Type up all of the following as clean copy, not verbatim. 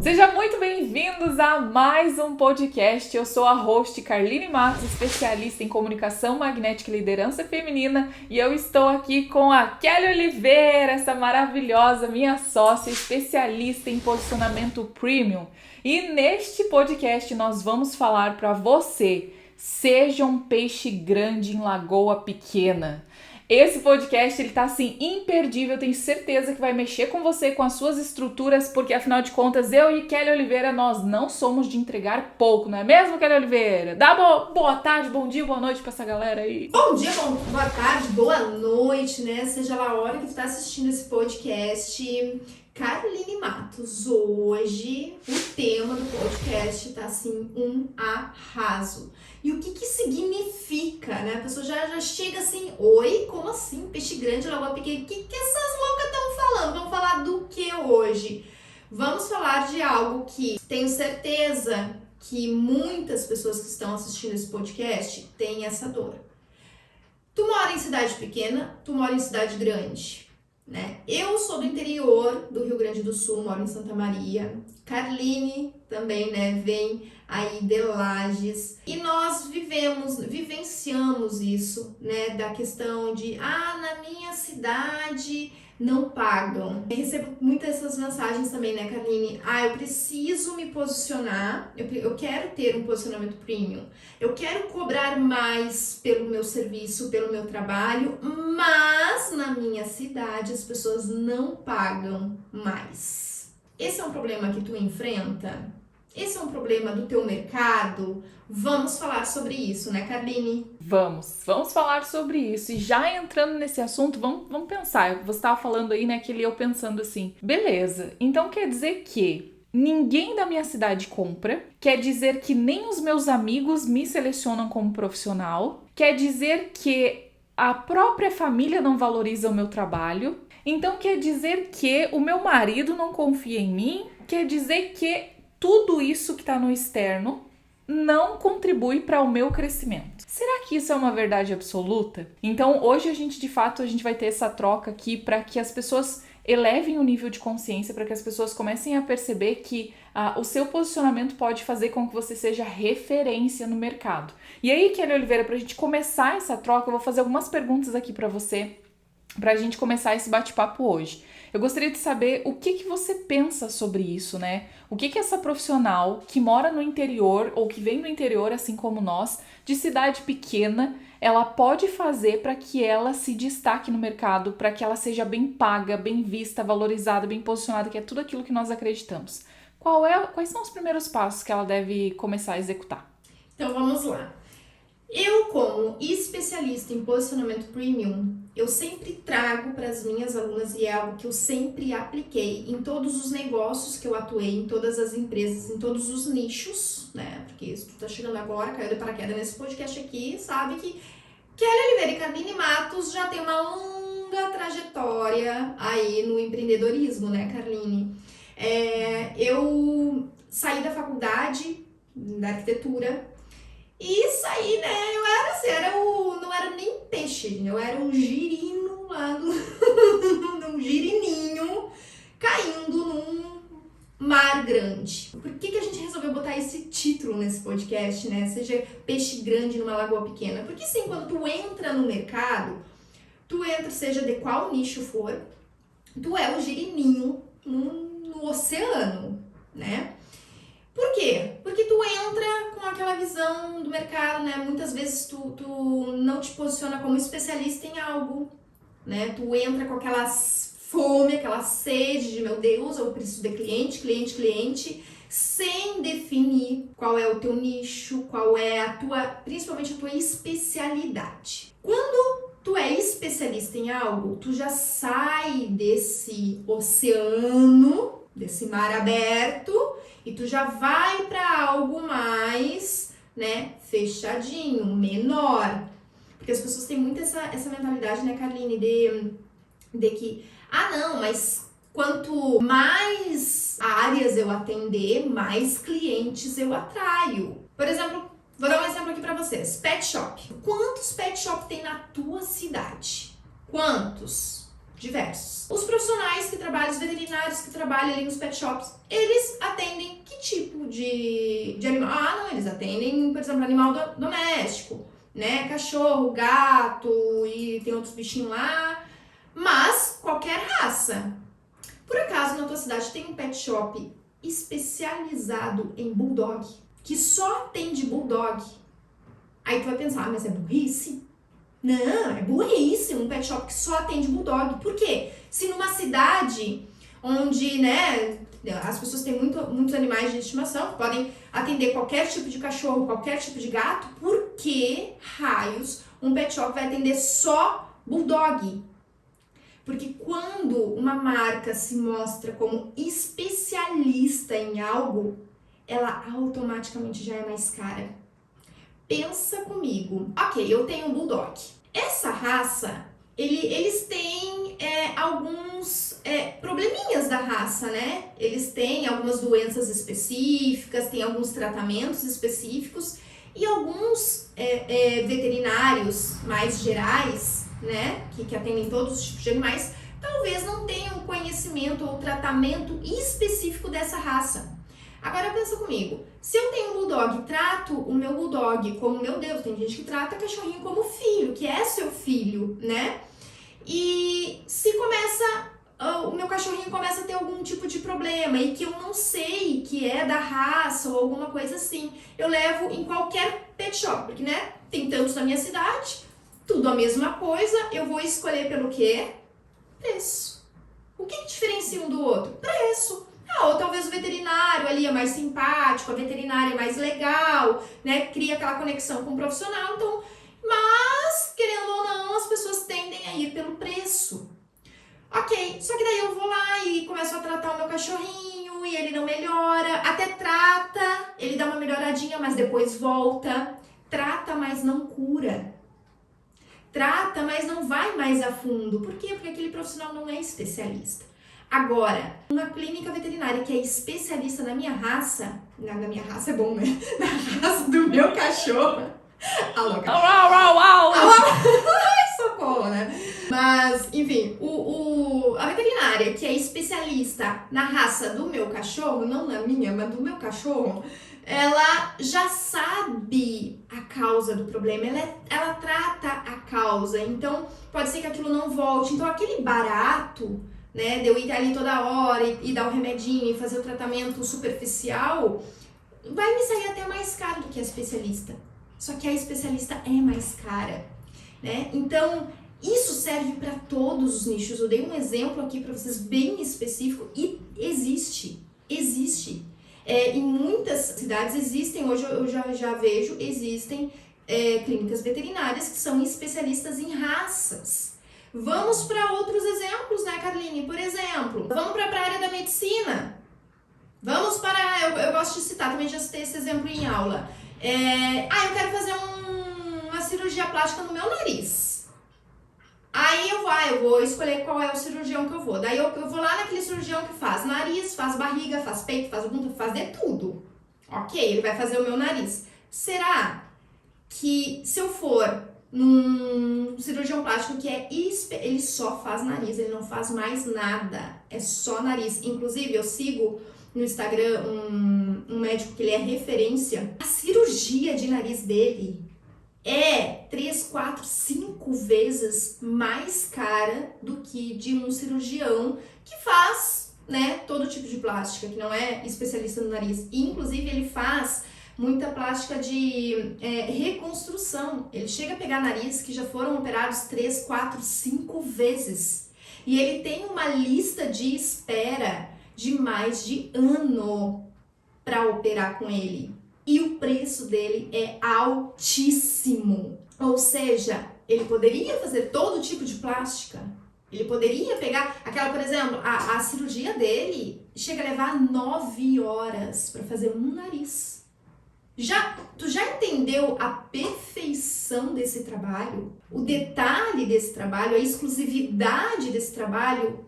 Sejam muito bem-vindos a mais um podcast. Eu sou a host Carline Matos, especialista em comunicação magnética e liderança feminina, e eu estou aqui com a Kelly Oliveira, essa maravilhosa minha sócia, especialista em posicionamento premium. E neste podcast nós vamos falar para você: seja um peixe grande em lagoa pequena. Esse podcast, ele tá assim, imperdível, eu tenho certeza que vai mexer com você, com as suas estruturas, porque afinal de contas, eu e Kelly Oliveira, nós não somos de entregar pouco, não é mesmo, Kelly Oliveira? Dá boa tarde, bom dia, boa noite pra essa galera aí. Bom dia, boa tarde, boa noite, né? Seja lá a hora que tu tá assistindo esse podcast. Carline Matos, hoje o tema do podcast tá assim, um arraso. E o que significa, né? A pessoa já chega assim, oi, como assim? Peixe grande, lagoa pequena, o que essas loucas estão falando? Vamos falar do que hoje? Vamos falar de algo que tenho certeza que muitas pessoas que estão assistindo esse podcast têm essa dor. Tu mora em cidade pequena, tu mora em cidade grande, né? Eu sou do interior do Rio Grande do Sul, moro em Santa Maria. Carline também, né, vem aí de Lages. E nós vivenciamos isso, né, da questão de, na minha cidade não pagam. Eu recebo muitas essas mensagens também, né, Carline? Eu preciso me posicionar, eu quero ter um posicionamento premium, eu quero cobrar mais pelo meu serviço, pelo meu trabalho, mas na minha cidade as pessoas não pagam mais. Esse é um problema que tu enfrenta? Esse é um problema do teu mercado? Vamos falar sobre isso, né, Carline? Vamos falar sobre isso. E já entrando nesse assunto, vamos pensar. Você estava falando aí, né, que eu pensando assim, beleza, então quer dizer que ninguém da minha cidade compra, quer dizer que nem os meus amigos me selecionam como profissional, quer dizer que a própria família não valoriza o meu trabalho, então quer dizer que o meu marido não confia em mim, quer dizer que tudo isso que está no externo não contribui para o meu crescimento. Será que isso é uma verdade absoluta? Então hoje a gente vai ter essa troca aqui para que as pessoas elevem o nível de consciência, para que as pessoas comecem a perceber que o seu posicionamento pode fazer com que você seja referência no mercado. E aí, Kelly Oliveira, para a gente começar essa troca, eu vou fazer algumas perguntas aqui para você, para a gente começar esse bate-papo hoje. Eu gostaria de saber o que você pensa sobre isso, né? O que essa profissional que mora no interior ou que vem do interior, assim como nós, de cidade pequena, ela pode fazer para que ela se destaque no mercado, para que ela seja bem paga, bem vista, valorizada, bem posicionada, que é tudo aquilo que nós acreditamos. Quais são os primeiros passos que ela deve começar a executar? Então vamos lá. Eu, como especialista em posicionamento premium, eu sempre trago para as minhas alunas, e é algo que eu sempre apliquei em todos os negócios que eu atuei, em todas as empresas, em todos os nichos, né? Porque se tu tá chegando agora, caiu de paraquedas nesse podcast aqui, sabe que Kelly Oliveira e Carline Matos já tem uma longa trajetória aí no empreendedorismo, né, Carline? Eu saí da faculdade da arquitetura e saí, né, não era nem peixe, eu era um girino lá num girininho caindo num mar grande. Por que a gente resolveu botar esse título nesse podcast, né? Seja peixe grande numa lagoa pequena. Porque sim, quando tu entra no mercado, seja de qual nicho for, tu é o girininho no oceano, né? Por quê? Porque tu entra com aquela visão do mercado, né? Muitas vezes tu não te posiciona como especialista em algo, né? Tu entra com aquela fome, aquela sede de, meu Deus, eu preciso de cliente, sem definir qual é o teu nicho, qual é principalmente a tua especialidade. Quando tu é especialista em algo, tu já sai desse oceano, desse mar aberto, e tu já vai para algo mais, né, fechadinho, menor. Porque as pessoas têm muito essa mentalidade, né, Carline, de que, não, mas quanto mais áreas eu atender, mais clientes eu atraio. Por exemplo, Vou dar um exemplo aqui pra vocês. Pet shop. Quantos pet shop tem na tua cidade? Quantos? Diversos. Os profissionais que trabalham, os veterinários que trabalham ali nos pet shops, eles atendem que tipo de animal? Ah, não, eles atendem, por exemplo, animal doméstico, né? Cachorro, gato e tem outros bichinhos lá. Mas qualquer raça. Por acaso na tua cidade tem um pet shop especializado em bulldog, que só atende bulldog? Aí tu vai pensar, mas é burrice? Não, é burrice um pet shop que só atende bulldog. Por quê? Se numa cidade onde, né, as pessoas têm muitos animais de estimação, que podem atender qualquer tipo de cachorro, qualquer tipo de gato, por que raios um pet shop vai atender só bulldog? Porque quando uma marca se mostra como especialista em algo, ela automaticamente já é mais cara. Pensa comigo. Ok, eu tenho um bulldog. Essa raça, eles têm alguns probleminhas da raça, né? Eles têm algumas doenças específicas, têm alguns tratamentos específicos e alguns veterinários mais gerais, né, que atendem todos os tipos de animais, talvez não tenham conhecimento ou tratamento específico dessa raça. Agora pensa comigo, se eu tenho um bulldog, trato o meu bulldog como, meu Deus, tem gente que trata cachorrinho como filho, que é seu filho, né? E se o meu cachorrinho começa a ter algum tipo de problema e que eu não sei que é da raça ou alguma coisa assim, eu levo em qualquer pet shop, porque, né, tem tantos na minha cidade, tudo a mesma coisa, eu vou escolher pelo quê? Preço. O que diferencia um do outro? Preço. Ou talvez o veterinário ali é mais simpático, a veterinária é mais legal, né? Cria aquela conexão com o profissional, então, mas, querendo ou não, as pessoas tendem a ir pelo preço. Ok, só que daí eu vou lá e começo a tratar o meu cachorrinho e ele não melhora, até trata, ele dá uma melhoradinha, mas depois volta. Trata, mas não cura. Trata, mas não vai mais a fundo. Por quê? Porque aquele profissional não é especialista. Agora, uma clínica veterinária que é especialista na minha raça, na minha raça é bom, né? Na raça do meu cachorro. A louca. Ai, socorro, né? Mas, enfim, a veterinária que é especialista na raça do meu cachorro, não na minha, mas do meu cachorro, ela já sabe a causa do problema, ela trata a causa, então pode ser que aquilo não volte. Então aquele barato, né, de eu ir ali toda hora e dar o remedinho e fazer o tratamento superficial, vai me sair até mais caro do que a especialista. Só que a especialista é mais cara, né? Então isso serve para todos os nichos. Eu dei um exemplo aqui para vocês bem específico e existe. Em muitas cidades existem, hoje eu já vejo, existem clínicas veterinárias que são especialistas em raças. Vamos para outros exemplos, né, Carline? Por exemplo, vamos para a área da medicina. Vamos para, eu gosto de citar, também já citei esse exemplo em aula. Eu quero fazer uma cirurgia plástica no meu nariz. Aí eu vou escolher qual é o cirurgião que eu vou. Daí eu vou lá naquele cirurgião que faz nariz, faz barriga, faz peito, faz bunda, faz de tudo. Ok, ele vai fazer o meu nariz. Será que se eu for num cirurgião plástico que ele só faz nariz, ele não faz mais nada, é só nariz. Inclusive eu sigo no Instagram um médico que ele é referência. A cirurgia de nariz dele é 3, 4, 5 vezes mais cara do que de um cirurgião que faz, né, todo tipo de plástica, que não é especialista no nariz. E, inclusive, ele faz muita plástica de reconstrução. Ele chega a pegar nariz que já foram operados 3, 4, 5 vezes. E ele tem uma lista de espera de mais de ano para operar com ele. E o preço dele é altíssimo. Ou seja, ele poderia fazer todo tipo de plástica. Ele poderia pegar aquela, por exemplo, a cirurgia dele chega a levar 9 horas para fazer um nariz. Tu já entendeu a perfeição desse trabalho? O detalhe desse trabalho, a exclusividade desse trabalho?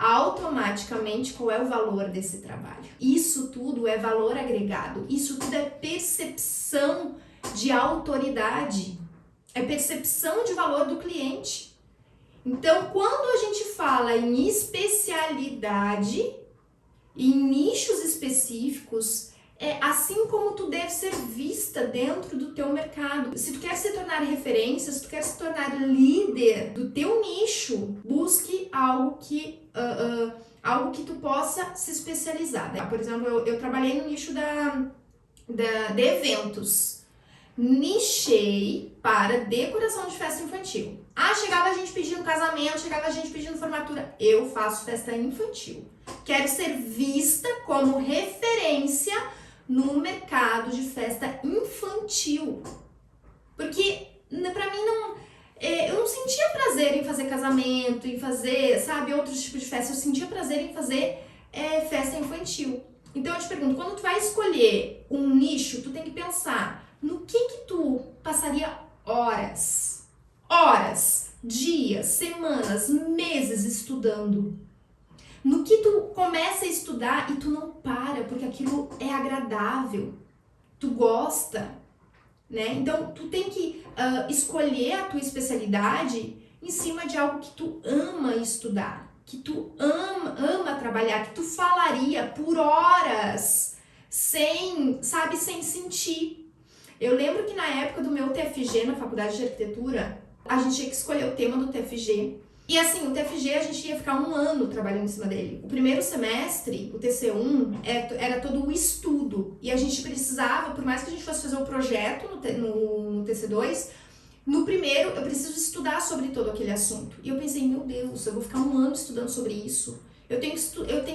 Automaticamente, qual é o valor desse trabalho? Isso tudo é valor agregado, isso tudo é percepção de autoridade, é percepção de valor do cliente. Então, quando a gente fala em especialidade, em nichos específicos, é assim como tu deve ser vista dentro do teu mercado. Se tu quer se tornar referência, se tu quer se tornar líder do teu nicho, busque algo que tu possa se especializar, né? Por exemplo, eu trabalhei no nicho de eventos. Nichei para decoração de festa infantil. Chegava a gente pedindo casamento, chegava a gente pedindo formatura. Eu faço festa infantil. Quero ser vista como referência no mercado de festa infantil. Porque pra mim eu não sentia prazer em fazer casamento, em fazer, sabe, outros tipos de festa. Eu sentia prazer em fazer festa infantil. Então eu te pergunto, quando tu vai escolher um nicho, tu tem que pensar no que tu passaria horas, dias, semanas, meses estudando. No que tu começa a estudar e tu não para, porque aquilo é agradável, tu gosta, né? Então, tu tem que escolher a tua especialidade em cima de algo que tu ama estudar, que tu ama trabalhar, que tu falaria por horas sem sentir. Eu lembro que na época do meu TFG, na faculdade de arquitetura, a gente tinha que escolher o tema do TFG. E assim, o TFG a gente ia ficar 1 ano trabalhando em cima dele. O primeiro semestre, o TC1, era todo o estudo. E a gente precisava, por mais que a gente fosse fazer o projeto no TC2, no primeiro eu preciso estudar sobre todo aquele assunto. E eu pensei, meu Deus, eu vou ficar 1 ano estudando sobre isso. Eu tenho que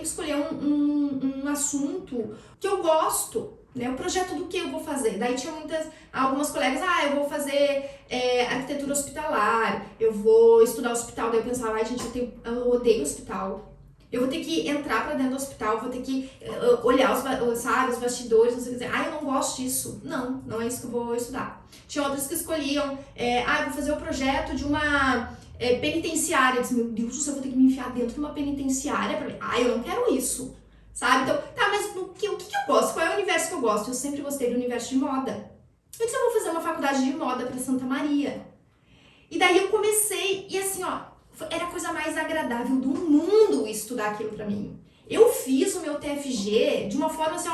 escolher um assunto que eu gosto. Né? O projeto do que eu vou fazer? Daí tinha algumas colegas, eu vou fazer arquitetura hospitalar, eu vou estudar hospital. Daí eu pensava, gente, eu odeio hospital. Eu vou ter que entrar pra dentro do hospital, vou ter que olhar os bastidores, não sei o que dizer. Eu não gosto disso. Não é isso que eu vou estudar. Tinha outras que escolhiam, eu vou fazer o projeto de uma penitenciária. Eu disse, meu Deus do céu, eu vou ter que me enfiar dentro de uma penitenciária pra ver. Eu não quero isso. Sabe? Então, mas o que eu gosto? Qual é o universo que eu gosto? Eu sempre gostei do universo de moda. Eu disse, eu vou fazer uma faculdade de moda pra Santa Maria. E daí eu comecei, e assim, era a coisa mais agradável do mundo estudar aquilo pra mim. Eu fiz o meu TFG de uma forma assim,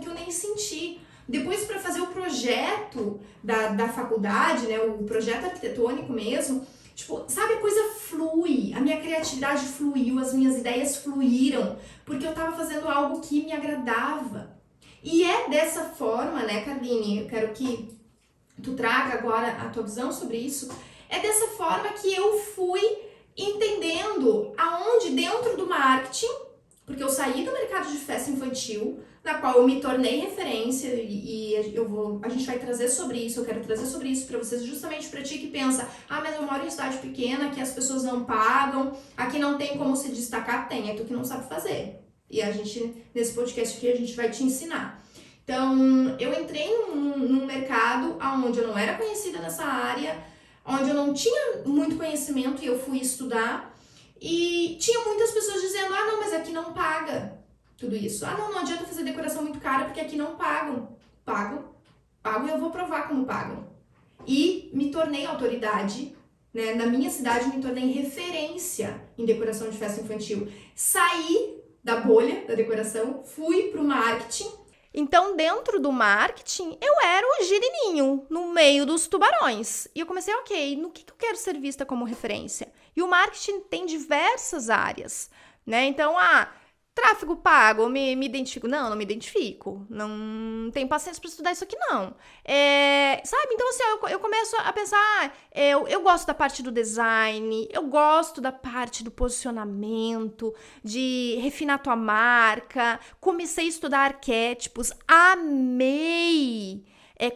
que eu nem senti. Depois, pra fazer o projeto da faculdade, né, o projeto arquitetônico mesmo, a coisa flui, a minha criatividade fluiu, as minhas ideias fluíram, porque eu tava fazendo algo que me agradava. E é dessa forma, né, Carline, eu quero que tu traga agora a tua visão sobre isso, é dessa forma que eu fui entendendo aonde dentro do marketing, porque eu saí do mercado de festa infantil, na qual eu me tornei referência e a gente vai trazer sobre isso, eu quero trazer sobre isso para vocês, justamente para ti que pensa, mas eu moro em cidade pequena, aqui as pessoas não pagam, aqui não tem como se destacar, é tu que não sabe fazer. E a gente, nesse podcast aqui, a gente vai te ensinar. Então, eu entrei num mercado onde eu não era conhecida nessa área, onde eu não tinha muito conhecimento e eu fui estudar, e tinha muitas pessoas dizendo, não, mas aqui não paga tudo isso. Não adianta fazer decoração muito cara porque aqui não pagam. Pagam e eu vou provar como pagam. E me tornei autoridade, né? Na minha cidade me tornei referência em decoração de festa infantil. Saí da bolha da decoração, fui pro marketing. Então, dentro do marketing, eu era o girininho no meio dos tubarões. E eu comecei, no que eu quero ser vista como referência? E o marketing tem diversas áreas, né? Então, tráfego pago, me identifico? Não me identifico. Não tenho paciência para estudar isso aqui, não. Sabe? Então, assim, eu começo a pensar, eu gosto da parte do design, eu gosto da parte do posicionamento, de refinar tua marca. Comecei a estudar arquétipos, amei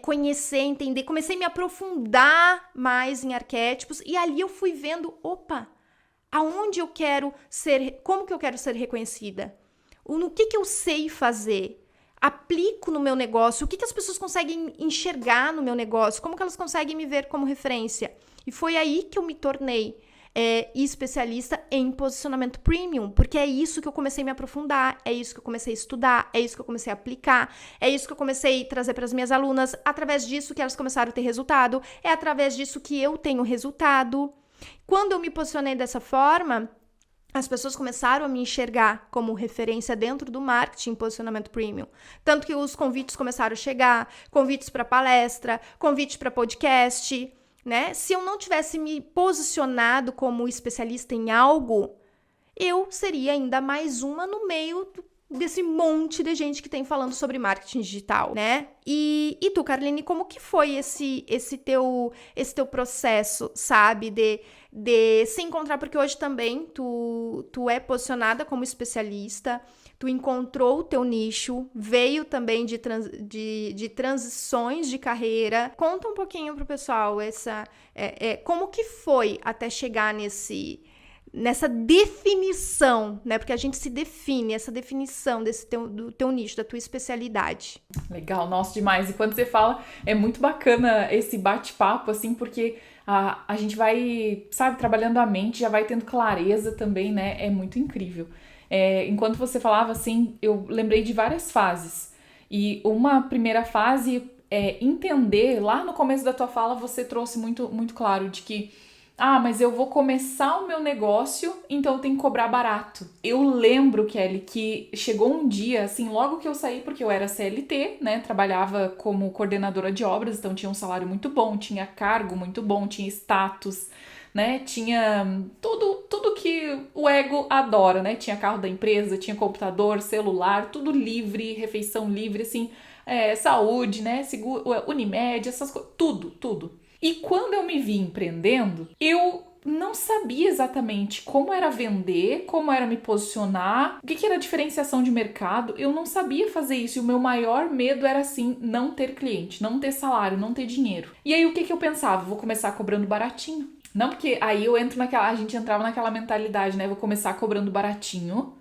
conhecer, entender, comecei a me aprofundar mais em arquétipos e ali eu fui vendo, aonde eu quero ser, como que eu quero ser reconhecida? No que eu sei fazer? Aplico no meu negócio? O que as pessoas conseguem enxergar no meu negócio? Como que elas conseguem me ver como referência? E foi aí que eu me tornei especialista em posicionamento premium, porque é isso que eu comecei a me aprofundar, é isso que eu comecei a estudar, é isso que eu comecei a aplicar, é isso que eu comecei a trazer para as minhas alunas, através disso que elas começaram a ter resultado, é através disso que eu tenho resultado. Quando eu me posicionei dessa forma, as pessoas começaram a me enxergar como referência dentro do marketing posicionamento premium. Tanto que os convites começaram a chegar, convites para palestra, convites para podcast, né? Se eu não tivesse me posicionado como especialista em algo, eu seria ainda mais uma no meio desse monte de gente que tem falando sobre marketing digital, né? E tu, Carline, como que foi esse teu processo, sabe? De se encontrar, porque hoje também tu é posicionada como especialista, tu encontrou o teu nicho, veio também de transições de carreira. Conta um pouquinho pro pessoal como que foi até chegar nessa definição, né? Porque a gente se define, essa definição do teu nicho, da tua especialidade. Legal, nossa, demais. E quando você fala, é muito bacana esse bate-papo, assim, porque a gente vai, sabe, trabalhando a mente, já vai tendo clareza também, né? É muito incrível. Enquanto você falava, assim, eu lembrei de várias fases. E uma primeira fase é entender, lá no começo da tua fala, você trouxe muito, muito claro de que mas eu vou começar o meu negócio, então eu tenho que cobrar barato. Eu lembro, Kelly, que chegou um dia, assim, logo que eu saí, porque eu era CLT, né, trabalhava como coordenadora de obras, então tinha um salário muito bom, tinha cargo muito bom, tinha status, né, tinha tudo que o ego adora, né, tinha carro da empresa, tinha computador, celular, tudo livre, refeição livre, assim, saúde, né, seguro, Unimed, essas coisas, tudo. E quando eu me vi empreendendo, eu não sabia exatamente como era vender, como era me posicionar, o que era diferenciação de mercado. Eu não sabia fazer isso e o meu maior medo era, assim, não ter cliente, não ter salário, não ter dinheiro. E aí o que eu pensava? Vou começar cobrando baratinho. Não, porque aí a gente entrava naquela mentalidade, né? Vou começar cobrando baratinho,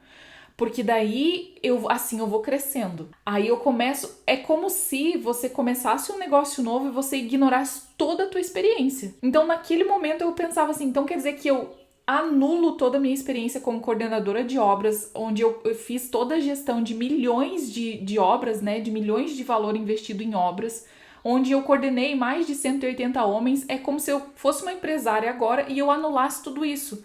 porque daí eu vou crescendo. Aí eu começo, é como se você começasse um negócio novo e você ignorasse toda a tua experiência. Então naquele momento eu pensava assim, então quer dizer que eu anulo toda a minha experiência como coordenadora de obras, onde eu fiz toda a gestão de milhões de obras, né, de milhões de valor investido em obras, onde eu coordenei mais de 180 homens, é como se eu fosse uma empresária agora e eu anulasse tudo isso.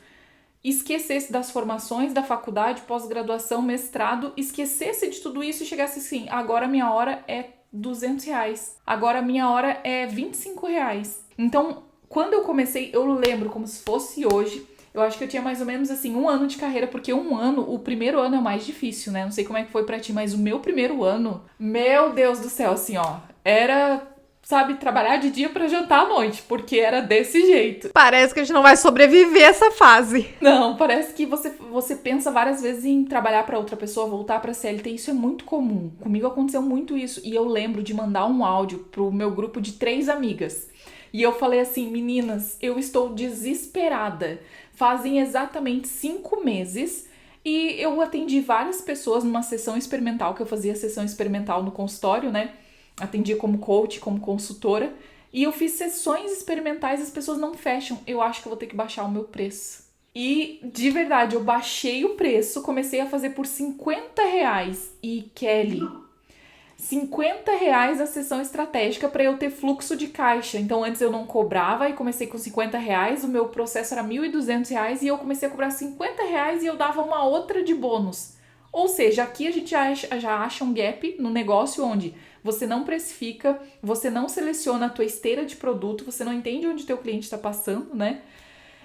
Esquecesse das formações, da faculdade, pós-graduação, mestrado, esquecesse de tudo isso e chegasse assim, agora a minha hora é R$200, agora a minha hora é R$25. Então, quando eu comecei, eu lembro como se fosse hoje, eu acho que eu tinha mais ou menos assim 1 ano de carreira, porque o primeiro ano é o mais difícil, né? Não sei como é que foi pra ti, mas o meu primeiro ano, meu Deus do céu, assim, era, sabe, trabalhar de dia pra jantar à noite, porque era desse jeito. Parece que a gente não vai sobreviver essa fase. Não, parece que você pensa várias vezes em trabalhar pra outra pessoa, voltar pra CLT, isso é muito comum. Comigo aconteceu muito isso, e eu lembro de mandar um áudio pro meu grupo de 3 amigas. E eu falei assim, meninas, eu estou desesperada. Fazem exatamente 5 meses e eu atendi várias pessoas numa sessão experimental, que eu fazia sessão experimental no consultório, né? Atendia como coach, como consultora, e eu fiz sessões experimentais e as pessoas não fecham. Eu acho que eu vou ter que baixar o meu preço. E, de verdade, eu baixei o preço, comecei a fazer por R$50. E, Kelly, R$50 a sessão estratégica para eu ter fluxo de caixa. Então, antes eu não cobrava e comecei com R$50, o meu processo era R$1.200 e eu comecei a cobrar R$50 e eu dava uma outra de bônus. Ou seja, aqui a gente já acha um gap no negócio onde você não precifica, você não seleciona a tua esteira de produto, você não entende onde teu cliente está passando, né?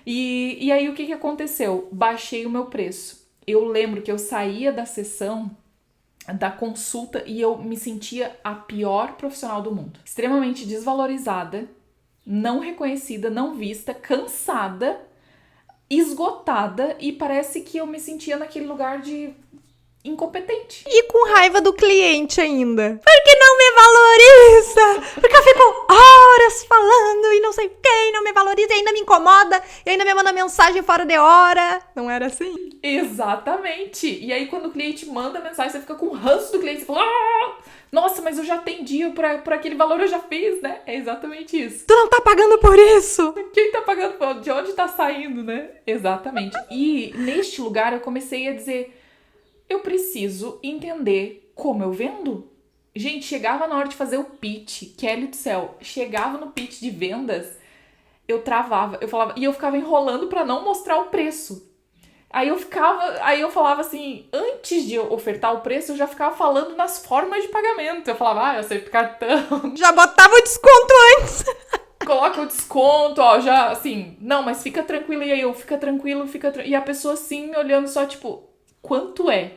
E aí o que aconteceu? Baixei o meu preço. Eu lembro que eu saía da sessão, da consulta, e eu me sentia a pior profissional do mundo. Extremamente desvalorizada, não reconhecida, não vista, cansada, esgotada, e parece que eu me sentia naquele lugar de incompetente. E com raiva do cliente ainda. Porque não me valoriza. Porque eu fico horas falando e não sei quem não me valoriza e ainda me incomoda e ainda me manda mensagem fora de hora. Não era assim? Exatamente. E aí, quando o cliente manda mensagem, você fica com o ranço do cliente. Você fala, nossa, mas eu já atendi por aquele valor, eu já fiz, né? É exatamente isso. Tu não tá pagando por isso? Quem tá pagando? De onde tá saindo, né? Exatamente. E neste lugar, eu comecei a dizer, eu preciso entender como eu vendo. Gente, chegava na hora de fazer o pitch, Kelly do céu, chegava no pitch de vendas, eu travava, eu ficava enrolando pra não mostrar o preço. Aí eu falava assim, antes de eu ofertar o preço, eu já ficava falando nas formas de pagamento. Eu falava, eu aceito cartão. Já botava o desconto antes. Coloca o desconto, ó, já, assim, não, mas fica tranquilo. E aí eu, fica tranquilo. E a pessoa assim, me olhando só, tipo, quanto é?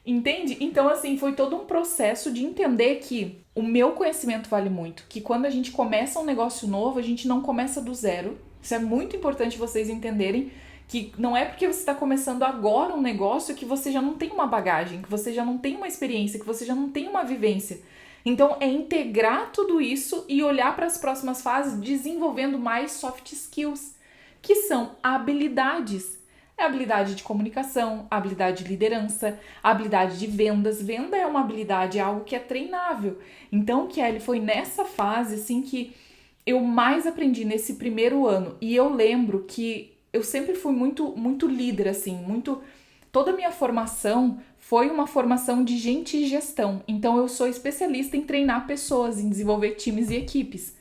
Entende? Então, assim, foi todo um processo de entender que o meu conhecimento vale muito. Que quando a gente começa um negócio novo, a gente não começa do zero. Isso é muito importante vocês entenderem. Que não é porque você está começando agora um negócio que você já não tem uma bagagem, que você já não tem uma experiência, que você já não tem uma vivência. Então, é integrar tudo isso e olhar para as próximas fases desenvolvendo mais soft skills, que são habilidades. É habilidade de comunicação, habilidade de liderança, habilidade de vendas. Venda é uma habilidade, é algo que é treinável. Então, Kelly, foi nessa fase, assim, que eu mais aprendi nesse primeiro ano. E eu lembro que eu sempre fui muito líder, assim, toda a minha formação foi uma formação de gente e gestão. Então, eu sou especialista em treinar pessoas, em desenvolver times e equipes.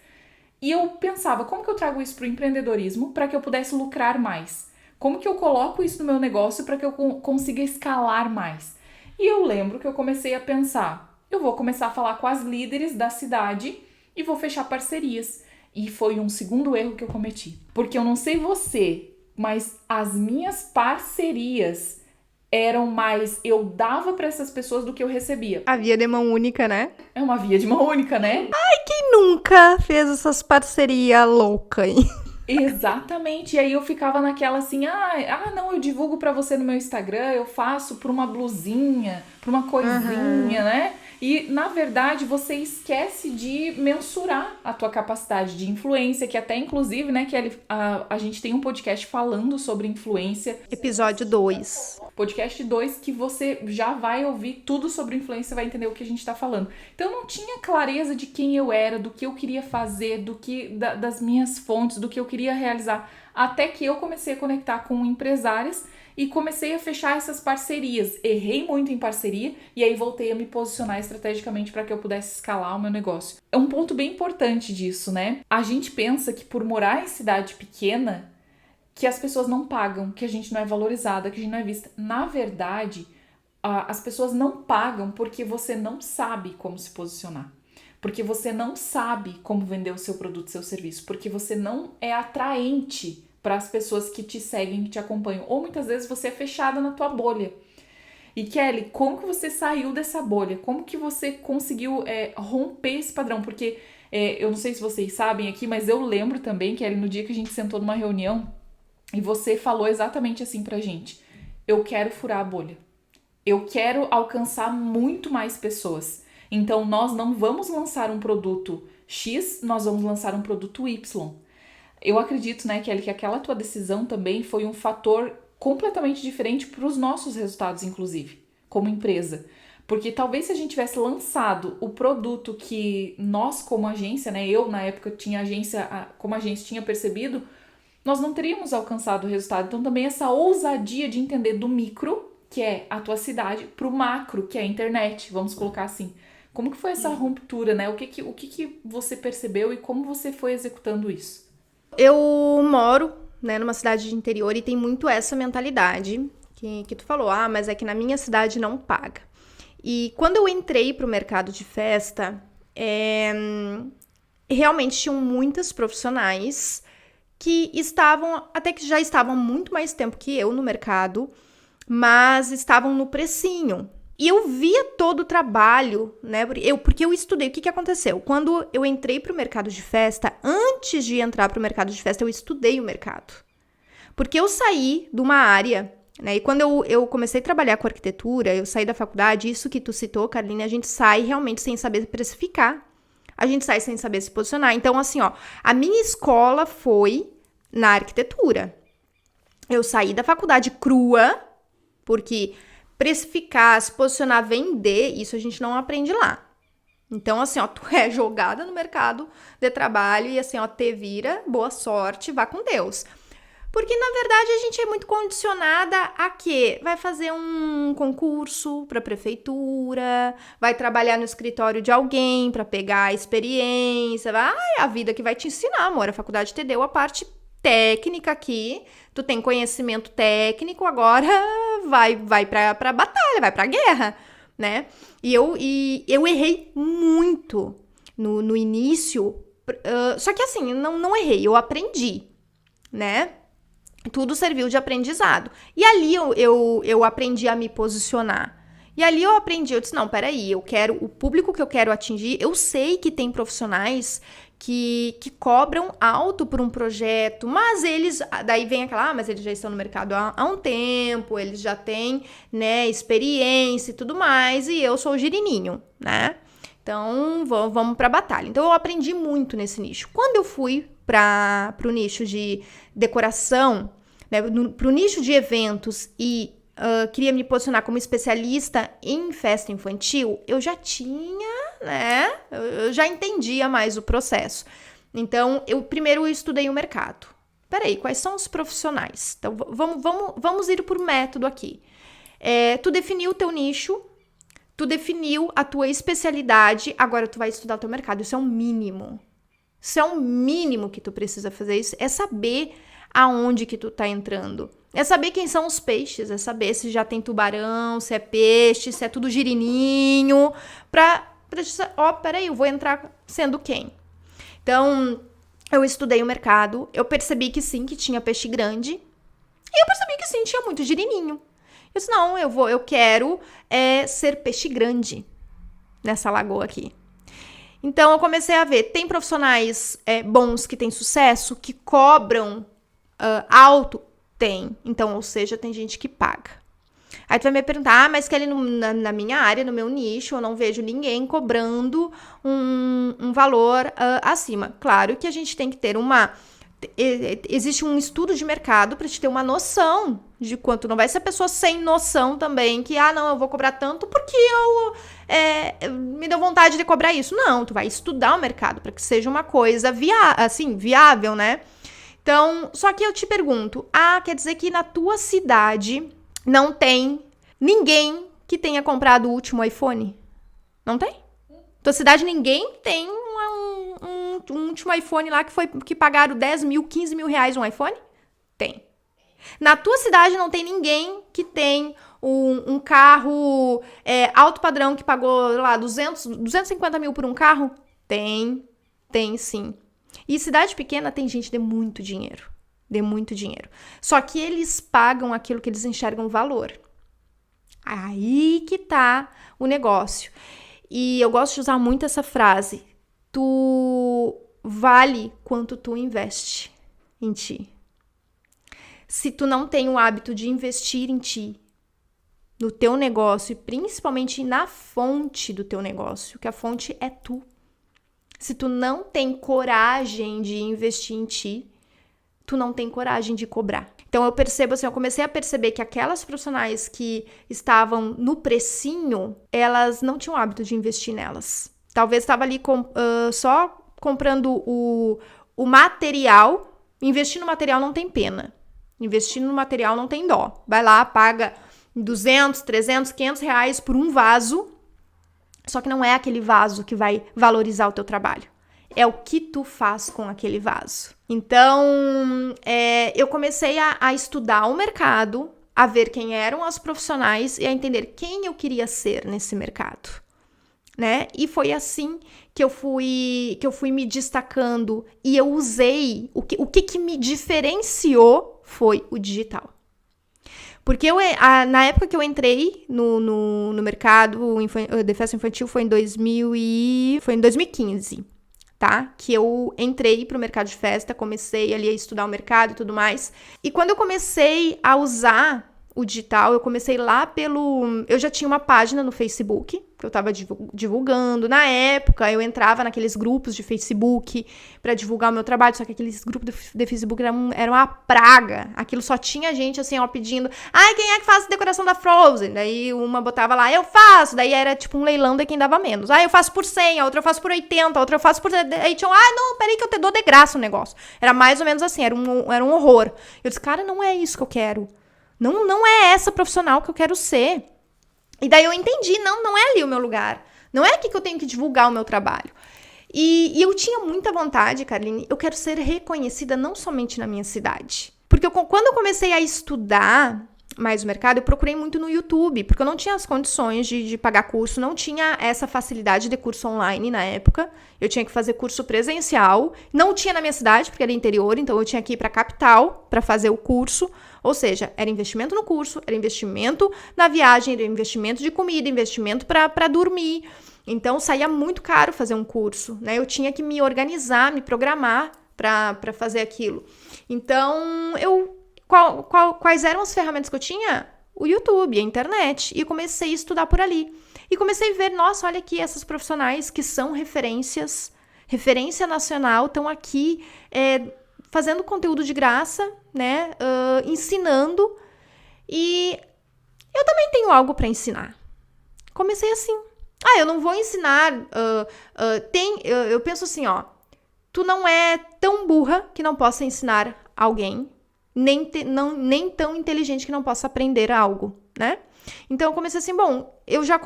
E eu pensava, como que eu trago isso para o empreendedorismo para que eu pudesse lucrar mais? Como que eu coloco isso no meu negócio para que eu consiga escalar mais? E eu lembro que eu comecei a pensar, eu vou começar a falar com as líderes da cidade e vou fechar parcerias. E foi um segundo erro que eu cometi. Porque eu não sei você, mas as minhas parcerias eram mais, eu dava para essas pessoas do que eu recebia. A via de mão única, né? É uma via de mão única, né? Quem nunca fez essas parcerias loucas aí? Exatamente. E aí eu ficava naquela assim, não, eu divulgo pra você no meu Instagram, eu faço por uma blusinha, por uma coisinha, né? E, na verdade, você esquece de mensurar a tua capacidade de influência, que até, inclusive, né, Kelly, a gente tem um podcast falando sobre influência. Episódio 2. Podcast 2, que você já vai ouvir tudo sobre influência, vai entender o que a gente tá falando. Então, eu não tinha clareza de quem eu era, do que eu queria fazer, das minhas fontes, do que eu queria realizar. Até que eu comecei a conectar com empresárias e comecei a fechar essas parcerias. Errei muito em parceria e aí voltei a me posicionar estrategicamente para que eu pudesse escalar o meu negócio. É um ponto bem importante disso, né? A gente pensa que por morar em cidade pequena, que as pessoas não pagam, que a gente não é valorizada, que a gente não é vista. Na verdade, as pessoas não pagam porque você não sabe como se posicionar. Porque você não sabe como vender o seu produto, seu serviço. Porque você não é atraente para as pessoas que te seguem, que te acompanham. Ou muitas vezes você é fechada na tua bolha. E Kelly, como que você saiu dessa bolha? Como que você conseguiu romper esse padrão? Porque eu não sei se vocês sabem aqui, mas eu lembro também, Kelly, no dia que a gente sentou numa reunião e você falou exatamente assim pra gente. Eu quero furar a bolha. Eu quero alcançar muito mais pessoas. Então, nós não vamos lançar um produto X, nós vamos lançar um produto Y. Eu acredito, né, Kelly, que aquela tua decisão também foi um fator completamente diferente para os nossos resultados, inclusive, como empresa. Porque talvez se a gente tivesse lançado o produto que nós, como agência, né, eu na época tinha como agência tinha percebido, nós não teríamos alcançado o resultado. Então também essa ousadia de entender do micro, que é a tua cidade, para o macro, que é a internet, vamos colocar assim. Como que foi essa ruptura, né? O que você percebeu e como você foi executando isso? Eu moro, né, numa cidade de interior e tem muito essa mentalidade que tu falou, mas é que na minha cidade não paga. E quando eu entrei pro mercado de festa, realmente tinham muitas profissionais que até que já estavam muito mais tempo que eu no mercado, mas estavam no precinho. E eu via todo o trabalho, né? Porque eu estudei. O que aconteceu? Quando eu entrei para o mercado de festa, antes de entrar para o mercado de festa, eu estudei o mercado. Porque eu saí de uma área né? E quando eu comecei a trabalhar com arquitetura, eu saí da faculdade, isso que tu citou, Carline, a gente sai realmente sem saber precificar. A gente sai sem saber se posicionar. Então, assim, ó, a minha escola foi na arquitetura. Eu saí da faculdade crua, porque precificar, se posicionar, vender, isso a gente não aprende lá. Então, assim, ó, tu é jogada no mercado de trabalho e assim, ó, te vira, boa sorte, vá com Deus. Porque, na verdade, a gente é muito condicionada a quê? Vai fazer um concurso para prefeitura, vai trabalhar no escritório de alguém para pegar a experiência, a vida que vai te ensinar, amor. A faculdade te deu a parte técnica aqui, tu tem conhecimento técnico, agora vai pra batalha, vai pra guerra, né? E eu errei muito no início, só que assim, não errei, eu aprendi, né? Tudo serviu de aprendizado. E ali eu aprendi a me posicionar. E ali eu disse, não, peraí, o público que eu quero atingir, eu sei que tem profissionais que cobram alto por um projeto, mas eles, daí vem aquela, mas eles já estão no mercado há um tempo, eles já têm, né, experiência e tudo mais, e eu sou o girininho, né? Então, vamos pra batalha. Então, eu aprendi muito nesse nicho. Quando eu fui pro nicho de decoração, né, pro nicho de eventos e queria me posicionar como especialista em festa infantil, eu já tinha, né, eu já entendia mais o processo. Então, primeiro eu estudei o mercado. Peraí, quais são os profissionais? Então, vamos ir por método aqui. Tu definiu o teu nicho, tu definiu a tua especialidade, agora tu vai estudar o teu mercado. Isso é um mínimo. Isso é um mínimo que tu precisa fazer. Isso é saber aonde que tu tá entrando. É saber quem são os peixes, é saber se já tem tubarão, se é peixe, se é tudo girininho, peraí, eu vou entrar sendo quem? Então, eu estudei o mercado, eu percebi que sim, que tinha peixe grande, e eu percebi que sim, tinha muito girininho. Eu disse, não, eu quero ser peixe grande nessa lagoa aqui. Então, eu comecei a ver, tem profissionais bons que têm sucesso, que cobram alto? Tem. Então, ou seja, tem gente que paga. Aí tu vai me perguntar, mas que ali na minha área, no meu nicho, eu não vejo ninguém cobrando um valor acima. Claro que a gente tem que ter existe um estudo de mercado para te ter uma noção de quanto. Não vai ser a pessoa sem noção também, que, não, eu vou cobrar tanto porque me deu vontade de cobrar isso. Não, tu vai estudar o mercado para que seja uma coisa viável, né? Então, só que eu te pergunto, quer dizer que na tua cidade não tem ninguém que tenha comprado o último iPhone? Não tem? Tua cidade ninguém tem um último iPhone lá que pagaram 10 mil, 15 mil reais um iPhone? Tem. Na tua cidade não tem ninguém que tem um carro alto padrão que pagou lá 250 mil por um carro? Tem sim. E cidade pequena tem gente de muito dinheiro. Só que eles pagam aquilo que eles enxergam valor. Aí que tá o negócio. E eu gosto de usar muito essa frase. Tu vale quanto tu investe em ti. Se tu não tem o hábito de investir em ti, no teu negócio, e principalmente na fonte do teu negócio, que a fonte é tu. Se tu não tem coragem de investir em ti, tu não tem coragem de cobrar. Então, eu comecei a perceber que aquelas profissionais que estavam no precinho, elas não tinham o hábito de investir nelas. Talvez estava ali só comprando o material. Investir no material não tem pena. Investir no material não tem dó. Vai lá, paga 200, 300, 500 reais por um vaso. Só que não é aquele vaso que vai valorizar o teu trabalho. É o que tu faz com aquele vaso. Então, eu comecei a estudar o mercado, a ver quem eram os profissionais e a entender quem eu queria ser nesse mercado, né? E foi assim que eu fui me destacando e eu usei, o que me diferenciou foi o digital. Porque na época que eu entrei no mercado de festa infantil foi em 2015, tá? Que eu entrei pro mercado de festa, comecei ali a estudar o mercado e tudo mais. E quando eu comecei a usar o digital, eu comecei lá pelo... Eu já tinha uma página no Facebook, que eu tava divulgando. Na época, eu entrava naqueles grupos de Facebook pra divulgar o meu trabalho, só que aqueles grupos de Facebook eram uma praga. Aquilo só tinha gente, assim, ó, pedindo, ai, quem é que faz a decoração da Frozen? Daí uma botava lá, eu faço. Daí era tipo um leilão de quem dava menos. Ah, eu faço por 100, a outra eu faço por 80, a outra eu faço por... Aí tinha não, peraí que eu te dou de graça o negócio. Era mais ou menos assim, era um horror. Eu disse, cara, não é isso que eu quero. Não é essa profissional que eu quero ser. E daí eu entendi, não é ali o meu lugar. Não é aqui que eu tenho que divulgar o meu trabalho. E eu tinha muita vontade, Carline, eu quero ser reconhecida não somente na minha cidade. Porque quando eu comecei a estudar mais o mercado, eu procurei muito no YouTube, porque eu não tinha as condições de pagar curso, não tinha essa facilidade de curso online na época. Eu tinha que fazer curso presencial. Não tinha na minha cidade, porque era interior, então eu tinha que ir para a capital para fazer o curso. Ou seja, era investimento no curso, era investimento na viagem, era investimento de comida, investimento para dormir. Então, saía muito caro fazer um curso, né? Eu tinha que me organizar, me programar para fazer aquilo. Então, quais eram as ferramentas que eu tinha? O YouTube, a internet. E comecei a estudar por ali. E comecei a ver, nossa, olha aqui, essas profissionais que são referência nacional, estão aqui fazendo conteúdo de graça, né? Ensinando. E eu também tenho algo para ensinar. Comecei assim. Eu não vou ensinar... eu penso assim, ó. Tu não é tão burra que não possa ensinar alguém, nem tão inteligente que não possa aprender algo, né? Então, eu comecei assim, bom, eu já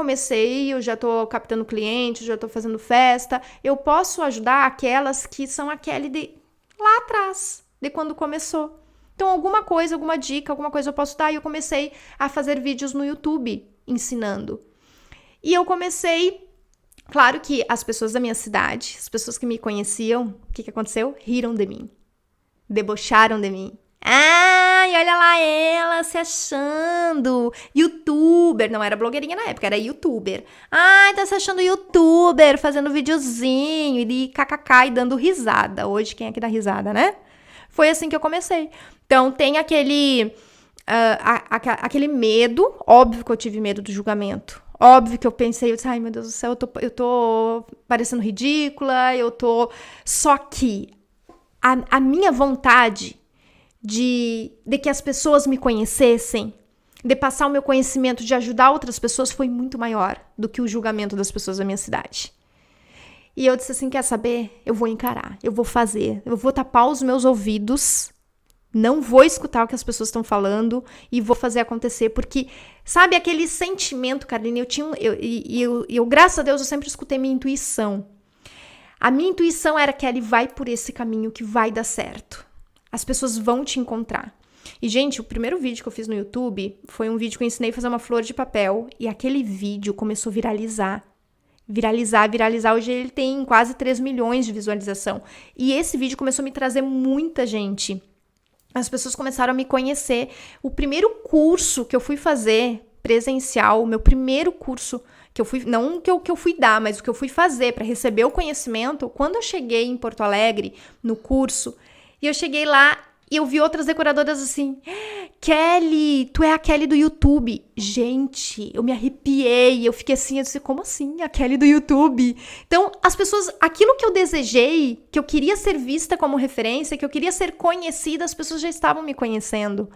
tô captando clientes, já tô fazendo festa, eu posso ajudar aquelas que são aquele de lá atrás, de quando começou. Então, alguma coisa, alguma dica, alguma coisa eu posso dar, e eu comecei a fazer vídeos no YouTube, ensinando. E eu comecei, claro que as pessoas da minha cidade, as pessoas que me conheciam, o que aconteceu? Riram de mim, debocharam de mim. Ai, olha lá ela se achando youtuber. Não era blogueirinha na época, era youtuber. Ai, tá se achando youtuber, fazendo videozinho e de kkk e dando risada. Hoje, quem é que dá risada, né? Foi assim que eu comecei. Então, tem aquele medo. Óbvio que eu tive medo do julgamento. Óbvio que eu pensei, eu disse, ai, meu Deus do céu, eu tô parecendo ridícula, Só que a minha vontade de que as pessoas me conhecessem, de passar o meu conhecimento, de ajudar outras pessoas, foi muito maior do que o julgamento das pessoas da minha cidade. E eu disse assim, quer saber? Eu vou encarar, eu vou fazer, eu vou tapar os meus ouvidos, não vou escutar o que as pessoas estão falando e vou fazer acontecer, porque, sabe, aquele sentimento, Carline, eu graças a Deus, eu sempre escutei minha intuição. A minha intuição era que ele vai por esse caminho que vai dar certo. As pessoas vão te encontrar. E, gente, o primeiro vídeo que eu fiz no YouTube foi um vídeo que eu ensinei a fazer uma flor de papel. E aquele vídeo começou a viralizar. Viralizar. Hoje ele tem quase 3 milhões de visualização. E esse vídeo começou a me trazer muita gente. As pessoas começaram a me conhecer. O primeiro curso que eu fui fazer presencial, o meu primeiro curso que eu fui, não que eu fui dar, mas o que eu fui fazer para receber o conhecimento, quando eu cheguei em Porto Alegre, no curso, e eu cheguei lá e eu vi outras decoradoras assim, Kelly, tu é a Kelly do YouTube. Gente, eu me arrepiei, eu fiquei assim, eu disse, como assim, a Kelly do YouTube? Então, as pessoas, aquilo que eu desejei, que eu queria ser vista como referência, que eu queria ser conhecida, as pessoas já estavam me conhecendo.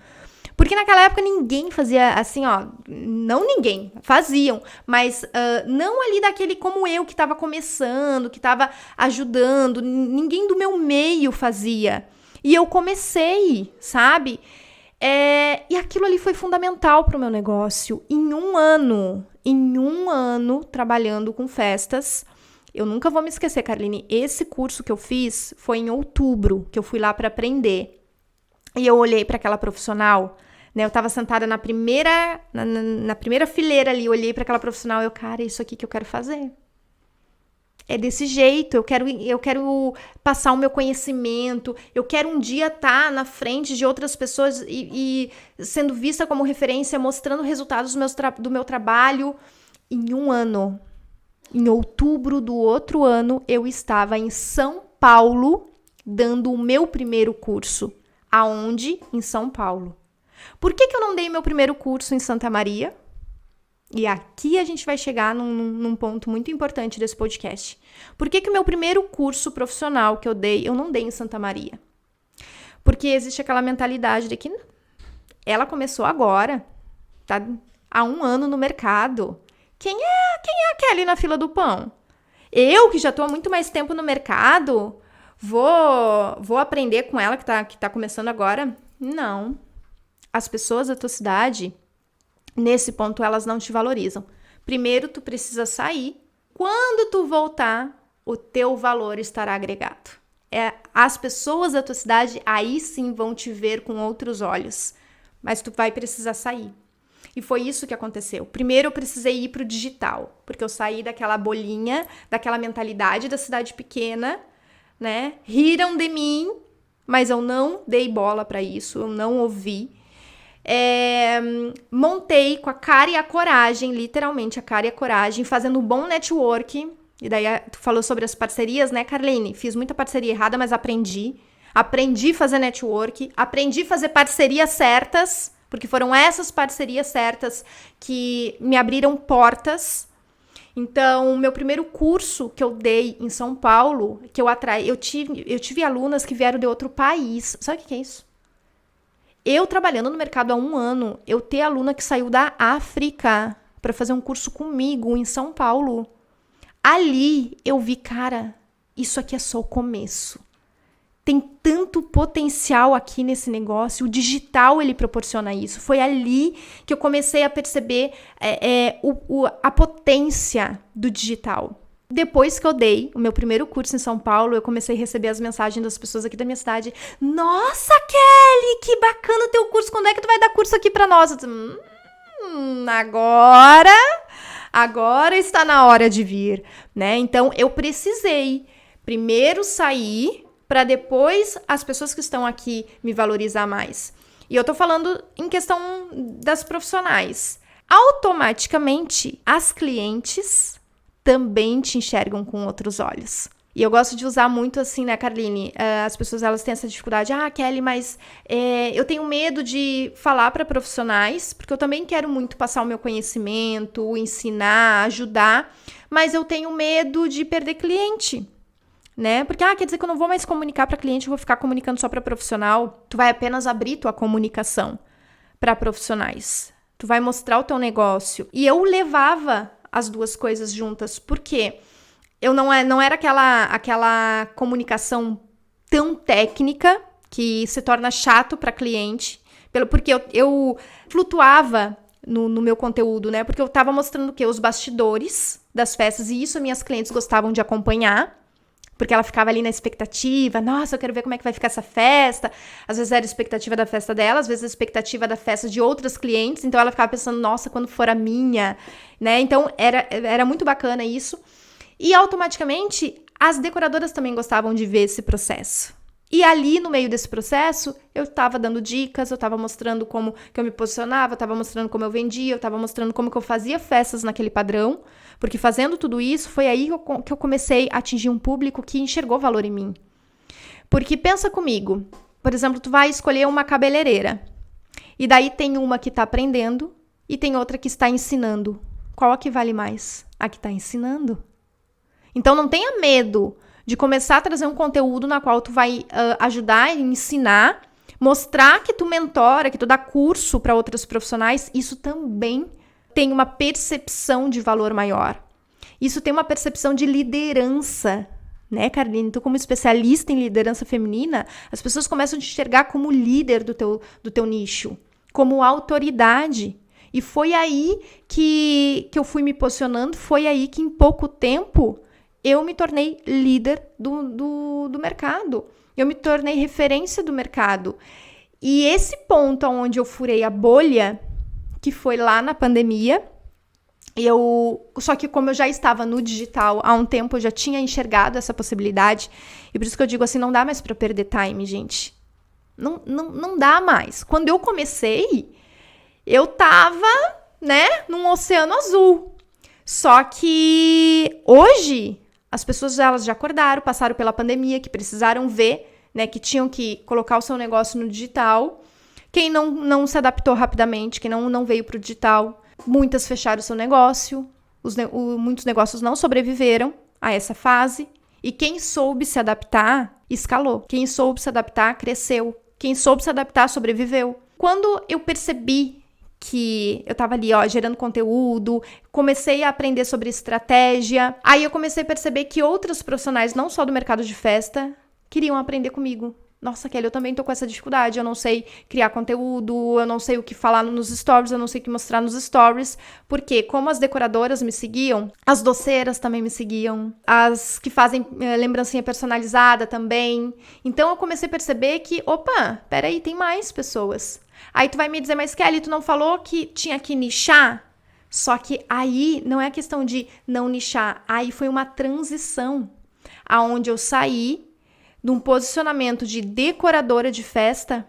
Porque naquela época ninguém fazia assim, ó, não ninguém, faziam, mas não ali daquele como eu, que estava começando, que estava ajudando, ninguém do meu meio fazia. E eu comecei, sabe? E aquilo ali foi fundamental para o meu negócio. Em um ano trabalhando com festas, eu nunca vou me esquecer, Carline, esse curso que eu fiz foi em outubro, que eu fui lá para aprender. E eu olhei para aquela profissional, né? Eu estava sentada na primeira fileira ali, olhei para aquela profissional e cara, é isso aqui que eu quero fazer. É desse jeito, eu quero passar o meu conhecimento, eu quero um dia estar na frente de outras pessoas e sendo vista como referência, mostrando resultados do meu trabalho. Em um ano, em outubro do outro ano, eu estava em São Paulo, dando o meu primeiro curso. Aonde? Em São Paulo. Por que eu não dei meu primeiro curso em Santa Maria? E aqui a gente vai chegar num ponto muito importante desse podcast. Por que o meu primeiro curso profissional que eu dei, eu não dei em Santa Maria? Porque existe aquela mentalidade de que ela começou agora, tá há 1 ano no mercado. Quem é a Kelly na fila do pão? Eu, que já estou há muito mais tempo no mercado, vou aprender com ela que tá começando agora? Não. As pessoas da tua cidade, nesse ponto, elas não te valorizam. Primeiro, tu precisa sair. Quando tu voltar, o teu valor estará agregado. As pessoas da tua cidade, aí sim, vão te ver com outros olhos. Mas tu vai precisar sair. E foi isso que aconteceu. Primeiro, eu precisei ir para o digital, porque eu saí daquela bolinha, daquela mentalidade da cidade pequena, né? Riram de mim, mas eu não dei bola para isso, eu não ouvi. Montei com a cara e a coragem, literalmente a cara e a coragem, fazendo um bom network. E daí tu falou sobre as parcerias, né, Carline? Fiz muita parceria errada, mas aprendi a fazer network, aprendi a fazer parcerias certas, porque foram essas parcerias certas que me abriram portas. Então, meu primeiro curso que eu dei em São Paulo, que eu tive alunas que vieram de outro país. Sabe o que é isso? Eu trabalhando no mercado há 1 ano, eu ter aluna que saiu da África para fazer um curso comigo em São Paulo. Ali eu vi, cara, isso aqui é só o começo. Tem tanto potencial aqui nesse negócio, o digital ele proporciona isso. Foi ali que eu comecei a perceber a potência do digital. Depois que eu dei o meu primeiro curso em São Paulo, eu comecei a receber as mensagens das pessoas aqui da minha cidade. Nossa, Kelly, que bacana o teu curso, quando é que tu vai dar curso aqui pra nós? Eu disse, agora está na hora de vir, né? Então, eu precisei primeiro sair para depois as pessoas que estão aqui me valorizar mais. E eu tô falando em questão das profissionais. Automaticamente, as clientes também te enxergam com outros olhos. E eu gosto de usar muito assim, né, Carline? As pessoas, elas têm essa dificuldade. Kelly, mas eu tenho medo de falar para profissionais, porque eu também quero muito passar o meu conhecimento, ensinar, ajudar, mas eu tenho medo de perder cliente, né? Porque, quer dizer que eu não vou mais comunicar para cliente, eu vou ficar comunicando só para profissional. Tu vai apenas abrir tua comunicação para profissionais. Tu vai mostrar o teu negócio. E eu levava as duas coisas juntas, porque eu não era aquela comunicação tão técnica que se torna chato para cliente, porque eu flutuava no meu conteúdo, né? Porque eu tava mostrando o quê? Os bastidores das festas, e isso minhas clientes gostavam de acompanhar, porque ela ficava ali na expectativa, nossa, eu quero ver como é que vai ficar essa festa. Às vezes era a expectativa da festa dela, às vezes a expectativa da festa de outras clientes, então ela ficava pensando, nossa, quando for a minha, né? Então era muito bacana isso. E automaticamente as decoradoras também gostavam de ver esse processo. E ali no meio desse processo, eu estava dando dicas, eu estava mostrando como que eu me posicionava, eu estava mostrando como eu vendia, eu estava mostrando como que eu fazia festas naquele padrão, porque fazendo tudo isso, foi aí que eu comecei a atingir um público que enxergou valor em mim. Porque pensa comigo, por exemplo, tu vai escolher uma cabeleireira, e daí tem uma que está aprendendo e tem outra que está ensinando. Qual a que vale mais? A que está ensinando. Então não tenha medo de começar a trazer um conteúdo na qual tu vai ajudar e ensinar, mostrar que tu mentora, que tu dá curso para outros profissionais. Isso também tem uma percepção de valor maior. Isso tem uma percepção de liderança, né, Carline? Tu, como especialista em liderança feminina, as pessoas começam a te enxergar como líder do teu nicho, como autoridade. E foi aí que eu fui me posicionando, foi aí que em pouco tempo eu me tornei líder do mercado. Eu me tornei referência do mercado. E esse ponto onde eu furei a bolha, que foi lá na pandemia, só que como eu já estava no digital há um tempo, eu já tinha enxergado essa possibilidade. E por isso que eu digo assim, não dá mais para perder time, gente. Não dá mais. Quando eu comecei, eu tava, né, num oceano azul. Só que hoje as pessoas, elas já acordaram, passaram pela pandemia, que precisaram ver, né, que tinham que colocar o seu negócio no digital, Quem não se adaptou rapidamente, quem não veio pro digital, muitas fecharam o seu negócio, muitos negócios não sobreviveram a essa fase. E quem soube se adaptar, escalou. Quem soube se adaptar, cresceu. Quem soube se adaptar, sobreviveu. Quando eu percebi que eu tava ali, gerando conteúdo, comecei a aprender sobre estratégia, aí eu comecei a perceber que outros profissionais, não só do mercado de festa, queriam aprender comigo. Nossa, Kelly, eu também tô com essa dificuldade, eu não sei criar conteúdo, eu não sei o que falar nos stories, eu não sei o que mostrar nos stories, porque como as decoradoras me seguiam, as doceiras também me seguiam, as que fazem lembrancinha personalizada também, então eu comecei a perceber que, opa, peraí, tem mais pessoas. Aí tu vai me dizer, mas Kelly, tu não falou que tinha que nichar? Só que aí não é questão de não nichar, aí foi uma transição, aonde eu saí de um posicionamento de decoradora de festa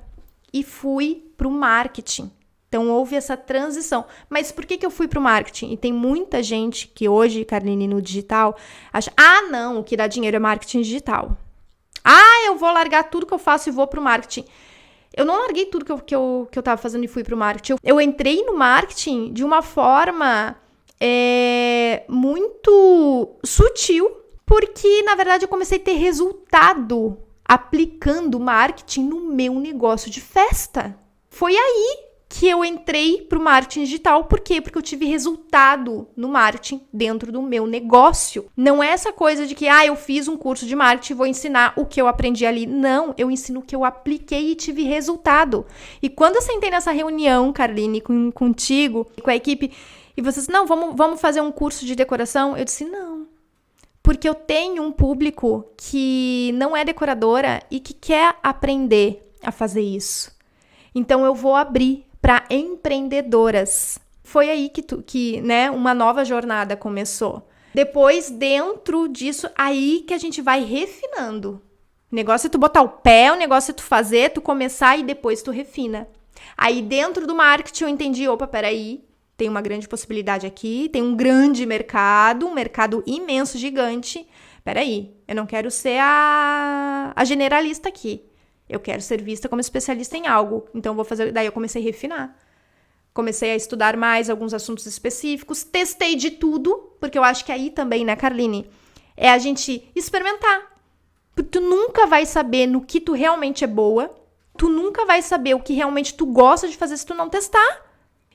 e fui para o marketing. Então, houve essa transição. Mas por que eu fui para o marketing? E tem muita gente que hoje, Carline, no digital, acha, não, o que dá dinheiro é marketing digital. Eu vou largar tudo que eu faço e vou para o marketing. Eu não larguei tudo que eu estava fazendo e fui para o marketing. Eu entrei no marketing de uma forma muito sutil, porque, na verdade, eu comecei a ter resultado aplicando marketing no meu negócio de festa. Foi aí que eu entrei para o marketing digital. Por quê? Porque eu tive resultado no marketing dentro do meu negócio. Não é essa coisa de que, eu fiz um curso de marketing e vou ensinar o que eu aprendi ali. Não, eu ensino o que eu apliquei e tive resultado. E quando eu sentei nessa reunião, Carline, contigo, com a equipe, e vocês, não, vamos fazer um curso de decoração? Eu disse, não. Porque eu tenho um público que não é decoradora e que quer aprender a fazer isso. Então, eu vou abrir para empreendedoras. Foi aí que uma nova jornada começou. Depois, dentro disso, aí que a gente vai refinando. O negócio é tu botar o pé, o negócio é tu fazer, tu começar e depois tu refina. Aí, dentro do marketing, eu entendi, peraí. Tem uma grande possibilidade aqui, tem um grande mercado, um mercado imenso, gigante. Peraí, eu não quero ser a generalista aqui. Eu quero ser vista como especialista em algo. Então, vou fazer. Daí eu comecei a refinar. Comecei a estudar mais alguns assuntos específicos. Testei de tudo, porque eu acho que aí também, né, Carline? É a gente experimentar. Porque tu nunca vai saber no que tu realmente é boa. Tu nunca vai saber o que realmente tu gosta de fazer se tu não testar.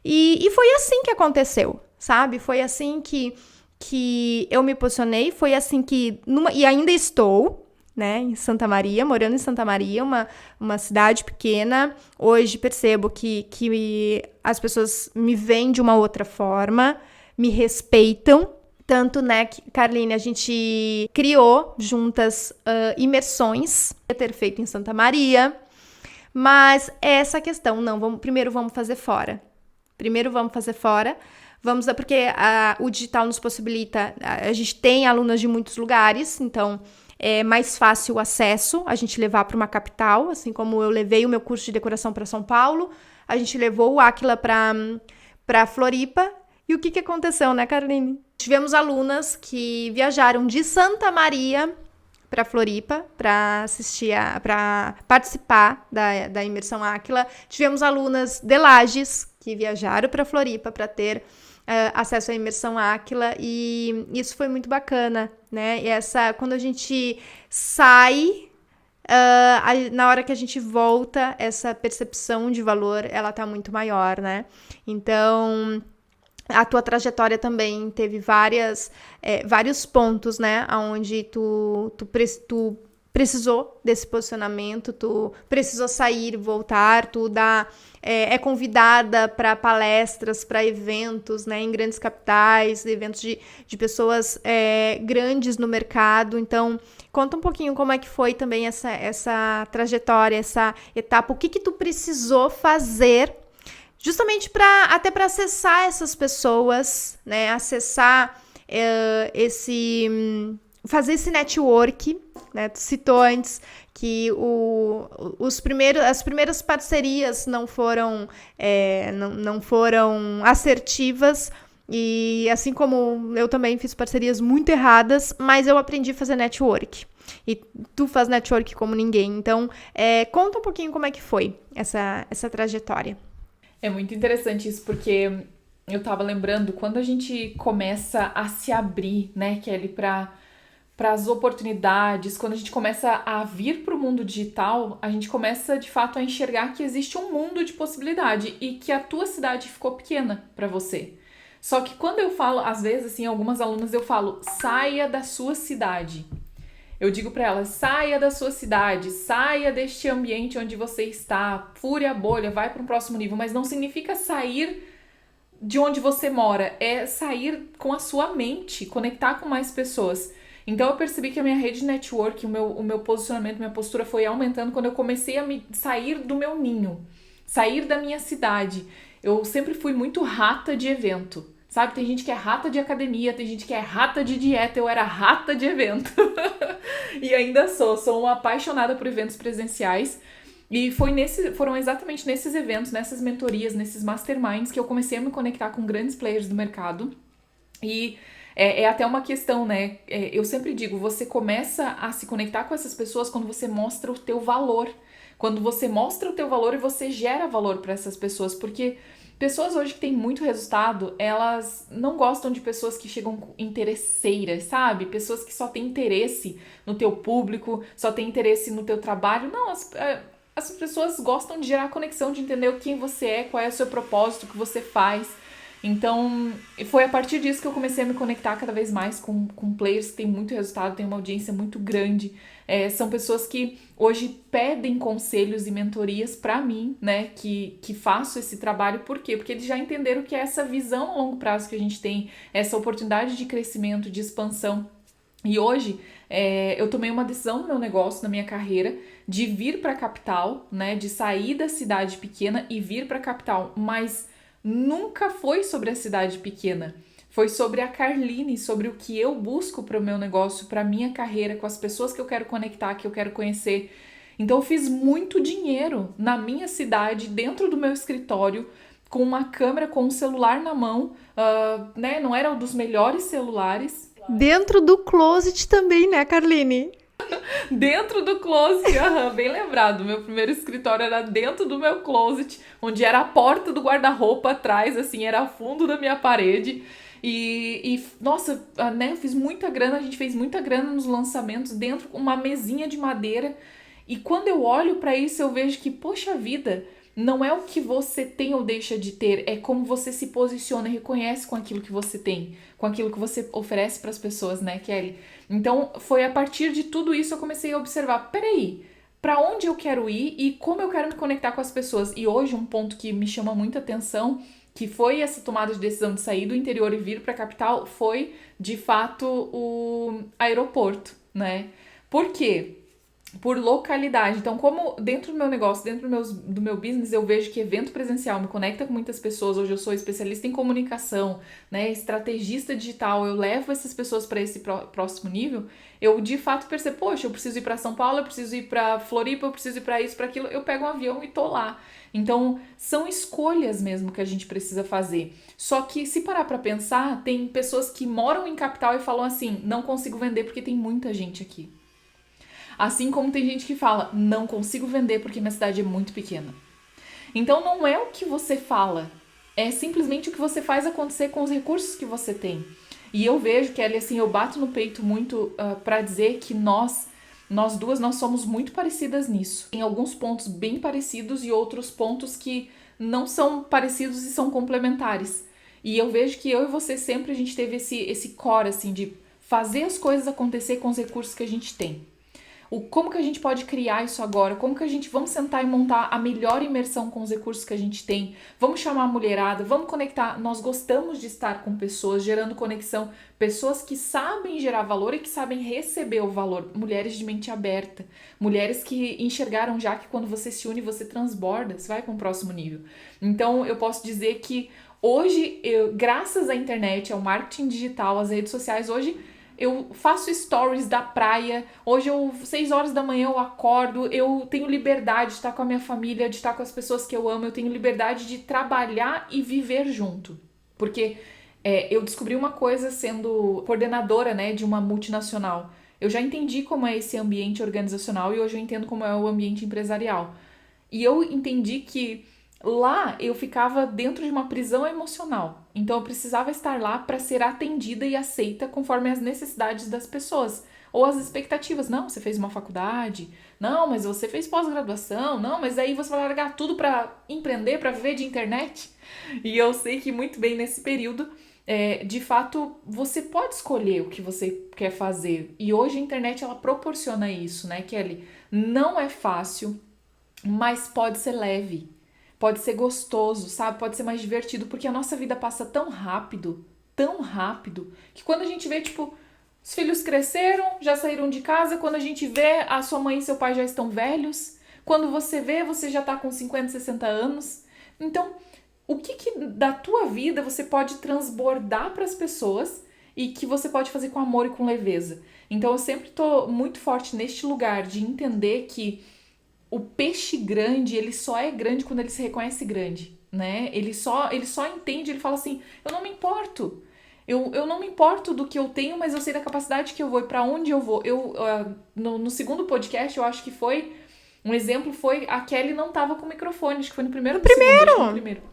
E foi assim que aconteceu, sabe? Foi assim que eu me posicionei, foi assim que... E ainda estou, né, em Santa Maria, morando em Santa Maria, uma cidade pequena. Hoje percebo que as pessoas me veem de uma outra forma, me respeitam. Tanto, né, Carline, a gente criou juntas imersões, ia ter feito em Santa Maria, mas essa questão, não, primeiro vamos fazer fora. Porque o digital nos possibilita, a gente tem alunas de muitos lugares, então é mais fácil o acesso, a gente levar para uma capital, assim como eu levei o meu curso de decoração para São Paulo, a gente levou o Aquila para Floripa, e o que aconteceu, né, Carline? Tivemos alunas que viajaram de Santa Maria para Floripa, para participar da imersão Aquila. Tivemos alunas de Lages que viajaram para Floripa para ter acesso à imersão Aquila, e isso foi muito bacana, né? E quando a gente sai, na hora que a gente volta, essa percepção de valor, ela tá muito maior, né? Então, a tua trajetória também teve vários pontos, né? Onde tu precisou desse posicionamento, tu precisou sair, voltar, tu é convidada para palestras, para eventos, né, em grandes capitais, eventos de pessoas grandes no mercado. Então, conta um pouquinho como é que foi também essa trajetória, essa etapa, o que tu precisou fazer justamente até para acessar essas pessoas, né, fazer esse network, né? Tu citou antes que as primeiras parcerias não foram assertivas, e assim como eu também fiz parcerias muito erradas, mas eu aprendi a fazer network. E tu faz network como ninguém. Então, conta um pouquinho como é que foi essa trajetória. É muito interessante isso, porque eu tava lembrando, quando a gente começa a se abrir, né, Kelly, para as oportunidades, quando a gente começa a vir para o mundo digital, a gente começa de fato a enxergar que existe um mundo de possibilidade e que a tua cidade ficou pequena para você. Só que quando eu falo, às vezes, assim, algumas alunas eu falo, saia da sua cidade. Eu digo para elas, saia da sua cidade, saia deste ambiente onde você está, fure a bolha, vai para um próximo nível, mas não significa sair de onde você mora, é sair com a sua mente, conectar com mais pessoas. Então eu percebi que a minha rede de network, o meu posicionamento, minha postura foi aumentando quando eu comecei a me sair do meu ninho, sair da minha cidade. Eu sempre fui muito rata de evento. Sabe, tem gente que é rata de academia, tem gente que é rata de dieta, eu era rata de evento. E ainda sou uma apaixonada por eventos presenciais. E foram exatamente nesses eventos, nessas mentorias, nesses masterminds que eu comecei a me conectar com grandes players do mercado. E é até uma questão, né? Eu sempre digo, você começa a se conectar com essas pessoas quando você mostra o teu valor. Quando você mostra o teu valor e você gera valor para essas pessoas, porque pessoas hoje que têm muito resultado, elas não gostam de pessoas que chegam interesseiras, sabe? Pessoas que só têm interesse no teu público, só têm interesse no teu trabalho. Não, as pessoas gostam de gerar conexão, de entender quem você é, qual é o seu propósito, o que você faz. Então, foi a partir disso que eu comecei a me conectar cada vez mais com players que têm muito resultado, têm uma audiência muito grande. São pessoas que hoje pedem conselhos e mentorias pra mim, né, que faço esse trabalho. Por quê? Porque eles já entenderam que é essa visão a longo prazo que a gente tem, essa oportunidade de crescimento, de expansão. E hoje, eu tomei uma decisão no meu negócio, na minha carreira, de vir pra capital, né, de sair da cidade pequena e vir pra capital, mas nunca foi sobre a cidade pequena. Foi sobre a Carline, sobre o que eu busco para o meu negócio, para a minha carreira, com as pessoas que eu quero conectar, que eu quero conhecer. Então eu fiz muito dinheiro na minha cidade, dentro do meu escritório, com uma câmera, com um celular na mão, né? Não era um dos melhores celulares. Dentro do closet também, né, Carline? Dentro do closet, bem lembrado. Meu primeiro escritório era dentro do meu closet, onde era a porta do guarda-roupa atrás, assim, era o fundo da minha parede. E nossa, né, eu fiz muita grana, a gente fez muita grana nos lançamentos, dentro com uma mesinha de madeira. E quando eu olho pra isso, eu vejo que, poxa vida, não é o que você tem ou deixa de ter, é como você se posiciona e reconhece com aquilo que você tem, com aquilo que você oferece pras pessoas, né, Kelly? Então, foi a partir de tudo isso eu comecei a observar, peraí, pra onde eu quero ir e como eu quero me conectar com as pessoas. E hoje, um ponto que me chama muita atenção, que foi essa tomada de decisão de sair do interior e vir pra capital, foi, de fato, o aeroporto, né? Por quê? Por localidade. Então, como dentro do meu negócio, dentro do meu business, eu vejo que evento presencial me conecta com muitas pessoas. Hoje eu sou especialista em comunicação, né, estrategista digital, eu levo essas pessoas para esse próximo nível. Eu de fato percebo, poxa, eu preciso ir para São Paulo, eu preciso ir para Floripa, eu preciso ir para isso, para aquilo. Eu pego um avião e tô lá. Então, são escolhas mesmo que a gente precisa fazer. Só que, se parar para pensar, tem pessoas que moram em capital e falam assim, não consigo vender porque tem muita gente aqui. Assim como tem gente que fala, não consigo vender porque minha cidade é muito pequena. Então não é o que você fala, é simplesmente o que você faz acontecer com os recursos que você tem. E eu vejo, Kelly, assim, eu bato no peito muito pra dizer que nós duas, nós somos muito parecidas nisso. Em alguns pontos bem parecidos e outros pontos que não são parecidos e são complementares. E eu vejo que eu e você sempre a gente teve esse core, assim, de fazer as coisas acontecer com os recursos que a gente tem. Como que a gente pode criar isso agora? Como que a gente... Vamos sentar e montar a melhor imersão com os recursos que a gente tem? Vamos chamar a mulherada, vamos conectar. Nós gostamos de estar com pessoas, gerando conexão. Pessoas que sabem gerar valor e que sabem receber o valor. Mulheres de mente aberta. Mulheres que enxergaram já que quando você se une, você transborda. Você vai para um próximo nível. Então, eu posso dizer que hoje, graças à internet, ao marketing digital, às redes sociais, hoje... Eu faço stories da praia, hoje 6 horas da manhã eu acordo, eu tenho liberdade de estar com a minha família, de estar com as pessoas que eu amo, eu tenho liberdade de trabalhar e viver junto. Porque eu descobri uma coisa sendo coordenadora, né, de uma multinacional. Eu já entendi como é esse ambiente organizacional e hoje eu entendo como é o ambiente empresarial. E eu entendi que lá eu ficava dentro de uma prisão emocional. Então eu precisava estar lá para ser atendida e aceita conforme as necessidades das pessoas. Ou as expectativas. Não, você fez uma faculdade. Não, mas você fez pós-graduação. Não, mas aí você vai largar tudo para empreender, para viver de internet. E eu sei que muito bem nesse período, de fato, você pode escolher o que você quer fazer. E hoje a internet, ela proporciona isso, né, Kelly? Não é fácil, mas pode ser leve. Pode ser gostoso, sabe? Pode ser mais divertido, porque a nossa vida passa tão rápido, que quando a gente vê, tipo, os filhos cresceram, já saíram de casa, quando a gente vê, a sua mãe e seu pai já estão velhos, quando você vê, você já tá com 50, 60 anos. Então, o que da tua vida você pode transbordar para as pessoas e que você pode fazer com amor e com leveza? Então, eu sempre tô muito forte neste lugar de entender que o peixe grande, ele só é grande quando ele se reconhece grande, né? Ele só entende, ele fala assim, eu não me importo. Eu não me importo do que eu tenho, mas eu sei da capacidade que eu vou e pra onde eu vou. No segundo podcast, eu acho que foi... Um exemplo foi, a Kelly não tava com microfone, acho que foi no primeiro.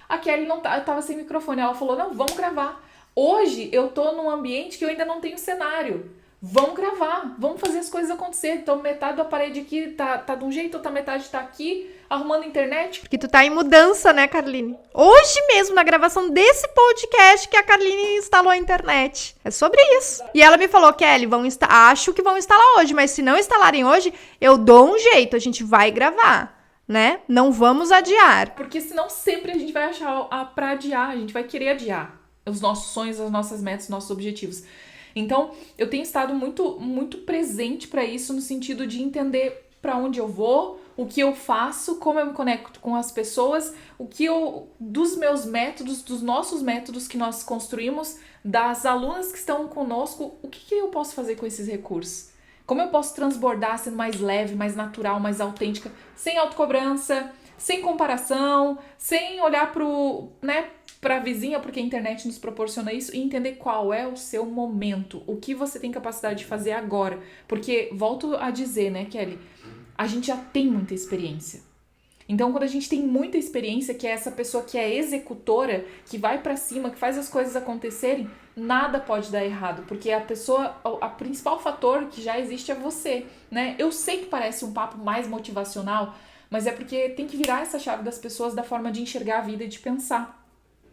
A Kelly não tava sem microfone, ela falou, não, vamos gravar. Hoje, eu tô num ambiente que eu ainda não tenho cenário. Vamos gravar, vamos fazer as coisas acontecer. Então, metade da parede aqui tá de um jeito, outra metade tá aqui, arrumando a internet. Porque tu tá em mudança, né, Carline? Hoje mesmo, na gravação desse podcast, que a Carline instalou a internet. É sobre isso. E ela me falou, Kelly, acho que vão instalar hoje, mas se não instalarem hoje, eu dou um jeito, a gente vai gravar, né? Não vamos adiar. Porque senão sempre a gente vai achar pra adiar, a gente vai querer adiar os nossos sonhos, as nossas metas, os nossos objetivos. Então, eu tenho estado muito, muito presente para isso, no sentido de entender para onde eu vou, o que eu faço, como eu me conecto com as pessoas, dos meus métodos, dos nossos métodos que nós construímos, das alunas que estão conosco, o que eu posso fazer com esses recursos? Como eu posso transbordar sendo mais leve, mais natural, mais autêntica, sem autocobrança, sem comparação, sem olhar para a vizinha, porque a internet nos proporciona isso, e entender qual é o seu momento, o que você tem capacidade de fazer agora. Porque, volto a dizer, né, Kelly, a gente já tem muita experiência. Então, quando a gente tem muita experiência, que é essa pessoa que é executora, que vai pra cima, que faz as coisas acontecerem, nada pode dar errado, porque a principal fator que já existe é você, né? Eu sei que parece um papo mais motivacional, mas é porque tem que virar essa chave das pessoas da forma de enxergar a vida e de pensar.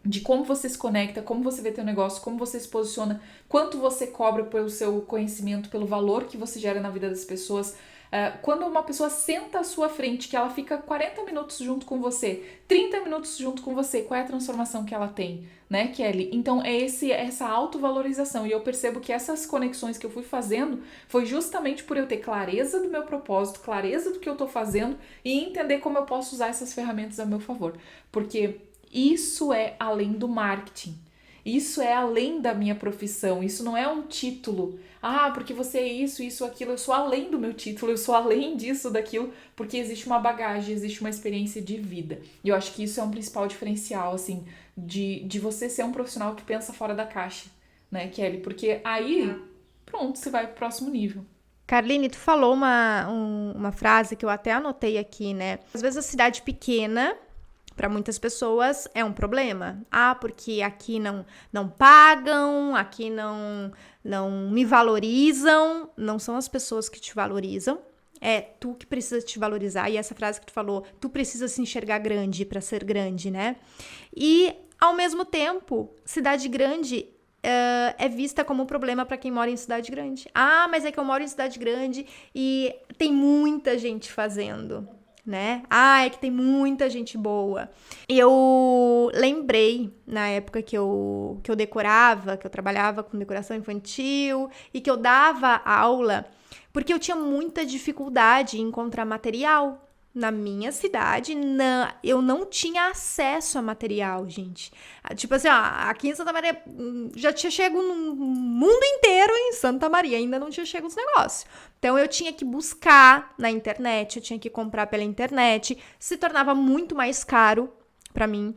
De como você se conecta, como você vê teu negócio, como você se posiciona, quanto você cobra pelo seu conhecimento, pelo valor que você gera na vida das pessoas. Quando uma pessoa senta à sua frente, que ela fica 40 minutos junto com você, 30 minutos junto com você, qual é a transformação que ela tem, né, Kelly? Então é essa autovalorização, e eu percebo que essas conexões que eu fui fazendo foi justamente por eu ter clareza do meu propósito, clareza do que eu tô fazendo e entender como eu posso usar essas ferramentas a meu favor, porque isso é além do marketing. Isso é além da minha profissão. Isso não é um título. Porque você é isso, aquilo. Eu sou além do meu título. Eu sou além disso, daquilo. Porque existe uma bagagem, existe uma experiência de vida. E eu acho que isso é um principal diferencial, assim, de você ser um profissional que pensa fora da caixa, né, Kelly? Porque aí, pronto, você vai pro próximo nível. Carline, tu falou uma frase que eu até anotei aqui, né? Às vezes a cidade pequena, para muitas pessoas, é um problema. Porque aqui não pagam, aqui não me valorizam. Não são as pessoas que te valorizam. É tu que precisa te valorizar. E essa frase que tu falou, tu precisa se enxergar grande para ser grande, né? E, ao mesmo tempo, cidade grande é vista como um problema para quem mora em cidade grande. Mas é que eu moro em cidade grande e tem muita gente fazendo, né? É que tem muita gente boa. Eu lembrei, na época que eu decorava, que eu trabalhava com decoração infantil e que eu dava aula, porque eu tinha muita dificuldade em encontrar material. Na minha cidade, eu não tinha acesso a material, gente. Tipo assim, aqui em Santa Maria, já tinha chego no mundo inteiro, em Santa Maria ainda não tinha chego os negócios. Então, eu tinha que buscar na internet, eu tinha que comprar pela internet, se tornava muito mais caro pra mim.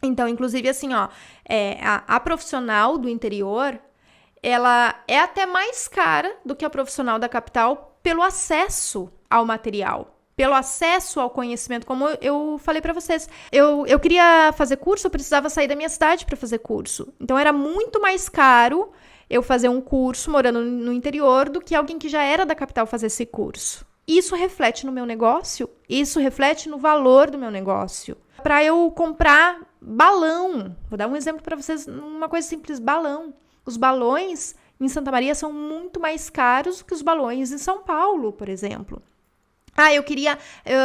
Então, inclusive, assim, a profissional do interior, ela é até mais cara do que a profissional da capital pelo acesso ao material, pelo acesso ao conhecimento. Como eu falei para vocês, eu queria fazer curso, eu precisava sair da minha cidade para fazer curso. Então era muito mais caro eu fazer um curso morando no interior do que alguém que já era da capital fazer esse curso. Isso reflete no meu negócio, isso reflete no valor do meu negócio. Para eu comprar balão, vou dar um exemplo para vocês, uma coisa simples, balão. Os balões em Santa Maria são muito mais caros do que os balões em São Paulo, por exemplo. Eu queria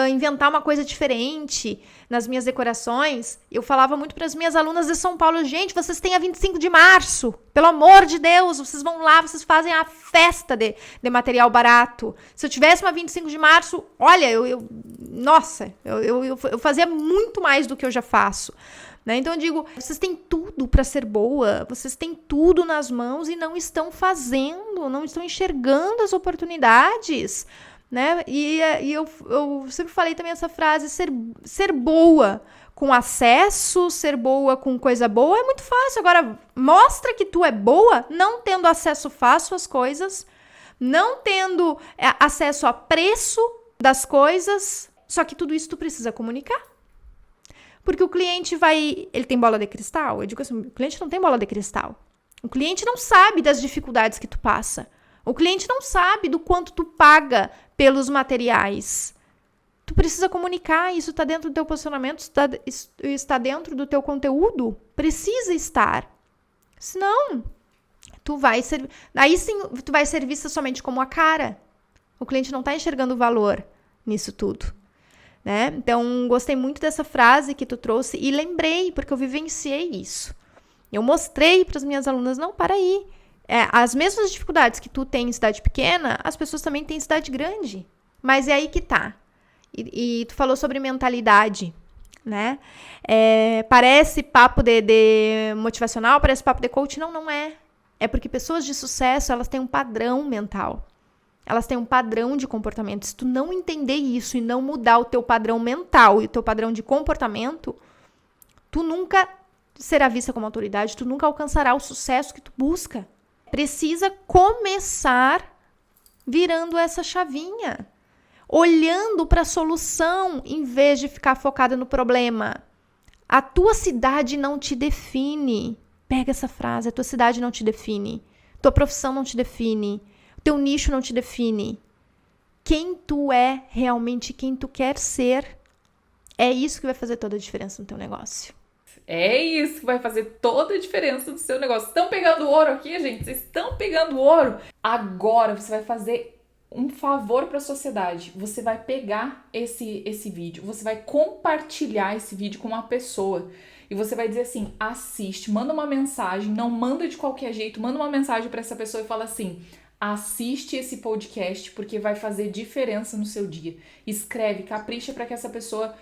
inventar uma coisa diferente nas minhas decorações. Eu falava muito para as minhas alunas de São Paulo, gente, vocês têm a 25 de março, pelo amor de Deus, vocês vão lá, vocês fazem a festa de material barato. Se eu tivesse uma 25 de março, olha, eu fazia muito mais do que eu já faço. Né? Então eu digo, vocês têm tudo para ser boa, vocês têm tudo nas mãos e não estão fazendo, não estão enxergando as oportunidades. Né? E eu sempre falei também essa frase, ser boa com acesso, ser boa com coisa boa é muito fácil. Agora, mostra que tu é boa não tendo acesso fácil às coisas, não tendo acesso a preço das coisas, só que tudo isso tu precisa comunicar. Porque o cliente ele tem bola de cristal? Eu digo assim, o cliente não tem bola de cristal. O cliente não sabe das dificuldades que tu passa. O cliente não sabe do quanto tu paga pelos materiais. Tu precisa comunicar, isso está dentro do teu posicionamento, está dentro do teu conteúdo, precisa estar. Senão, aí sim, tu vai ser vista somente como a cara. O cliente não está enxergando o valor nisso tudo. Né? Então, gostei muito dessa frase que tu trouxe e lembrei, porque eu vivenciei isso. Eu mostrei para as minhas alunas, não, para aí. As mesmas dificuldades que tu tem em cidade pequena, as pessoas também têm em cidade grande. Mas é aí que tá. E tu falou sobre mentalidade, né? Parece papo de motivacional, parece papo de coach. Não é. É porque pessoas de sucesso, elas têm um padrão mental. Elas têm um padrão de comportamento. Se tu não entender isso e não mudar o teu padrão mental e o teu padrão de comportamento, tu nunca será vista como autoridade, tu nunca alcançará o sucesso que tu busca. Precisa começar virando essa chavinha, olhando para a solução em vez de ficar focada no problema. A tua cidade não te define. Pega essa frase, a tua cidade não te define. Tua profissão não te define. O teu nicho não te define. Quem tu é realmente, quem tu quer ser, é isso que vai fazer toda a diferença no teu negócio. É isso que vai fazer toda a diferença no seu negócio. Estão pegando ouro aqui, gente? Vocês estão pegando ouro? Agora você vai fazer um favor para a sociedade. Você vai pegar esse vídeo, você vai compartilhar esse vídeo com uma pessoa e você vai dizer assim, assiste, manda uma mensagem, não manda de qualquer jeito, manda uma mensagem para essa pessoa e fala assim, assiste esse podcast porque vai fazer diferença no seu dia. Escreve, capricha para que essa pessoa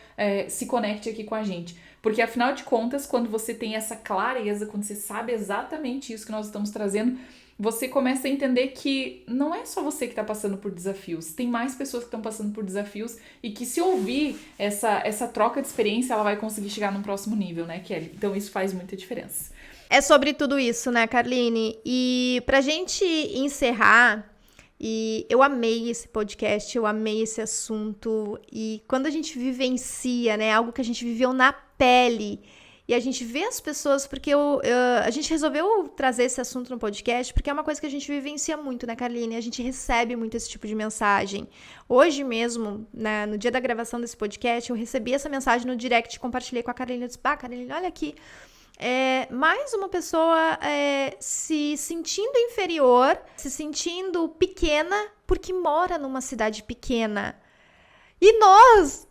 se conecte aqui com a gente. Porque, afinal de contas, quando você tem essa clareza, quando você sabe exatamente isso que nós estamos trazendo, você começa a entender que não é só você que está passando por desafios. Tem mais pessoas que estão passando por desafios e que, se ouvir essa troca de experiência, ela vai conseguir chegar num próximo nível, né, Kelly? Então, isso faz muita diferença. É sobre tudo isso, né, Carline? E pra gente encerrar, e eu amei esse podcast, eu amei esse assunto, e quando a gente vivencia, né, algo que a gente viveu na pele, e a gente vê as pessoas, porque a gente resolveu trazer esse assunto no podcast, porque é uma coisa que a gente vivencia muito, né, Carline? A gente recebe muito esse tipo de mensagem. Hoje mesmo, né, no dia da gravação desse podcast, eu recebi essa mensagem no direct, compartilhei com a Carline, eu disse, Carline, olha aqui, mais uma pessoa se sentindo inferior, se sentindo pequena, porque mora numa cidade pequena. E nós,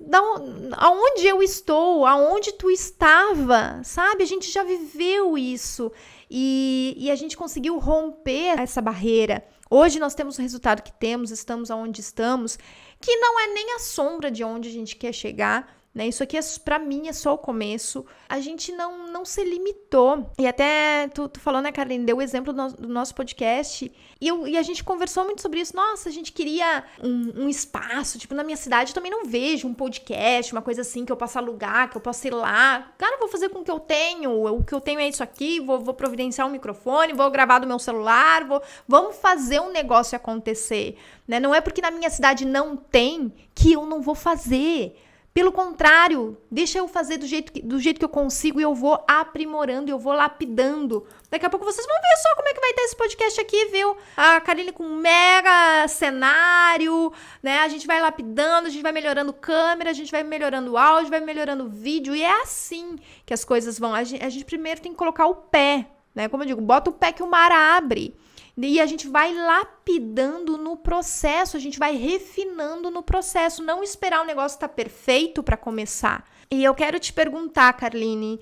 aonde eu estou, aonde tu estava, sabe? A gente já viveu isso e a gente conseguiu romper essa barreira. Hoje nós temos o resultado que temos, estamos aonde estamos, que não é nem a sombra de onde a gente quer chegar, né? Isso aqui, pra mim, é só o começo. A gente não se limitou. E até, tu falou, né, Carline, deu o exemplo do nosso podcast. E a gente conversou muito sobre isso. Nossa, a gente queria um espaço. Tipo, na minha cidade, eu também não vejo um podcast, uma coisa assim, que eu possa alugar, que eu possa ir lá. Cara, eu vou fazer com o que eu tenho. O que eu tenho é isso aqui. Vou providenciar um microfone, vou gravar do meu celular. Vamos fazer um negócio acontecer, né? Não é porque na minha cidade não tem que eu não vou fazer. Pelo contrário, deixa eu fazer do jeito que eu consigo e eu vou aprimorando, eu vou lapidando. Daqui a pouco vocês vão ver só como é que vai estar esse podcast aqui, viu? A Carline com um mega cenário, né? A gente vai lapidando, a gente vai melhorando câmera, a gente vai melhorando áudio, vai melhorando vídeo. E é assim que as coisas vão. A gente primeiro tem que colocar o pé, né? Como eu digo, bota o pé que o mar abre. E a gente vai lapidando no processo, a gente vai refinando no processo, não esperar o negócio estar perfeito para começar. E eu quero te perguntar, Carline,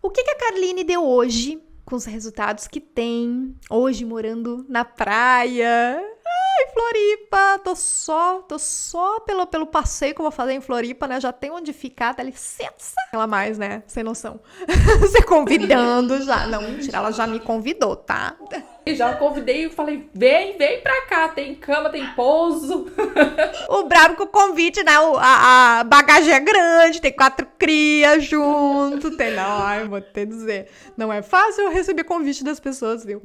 o que a Carline deu hoje com os resultados que tem, hoje morando na praia? Ai, Floripa, tô só pelo passeio que eu vou fazer em Floripa, né? Já tem onde ficar, dá licença. Ela mais, né? Sem noção. Você convidando já. Não, mentira, ela já me convidou, tá? Eu já convidei e falei, vem pra cá, tem cama, tem pouso. O brabo com o convite, né? A bagagem é grande, tem 4 crias junto, tem... Não, ai, vou te dizer. Não é fácil eu receber convite das pessoas, viu?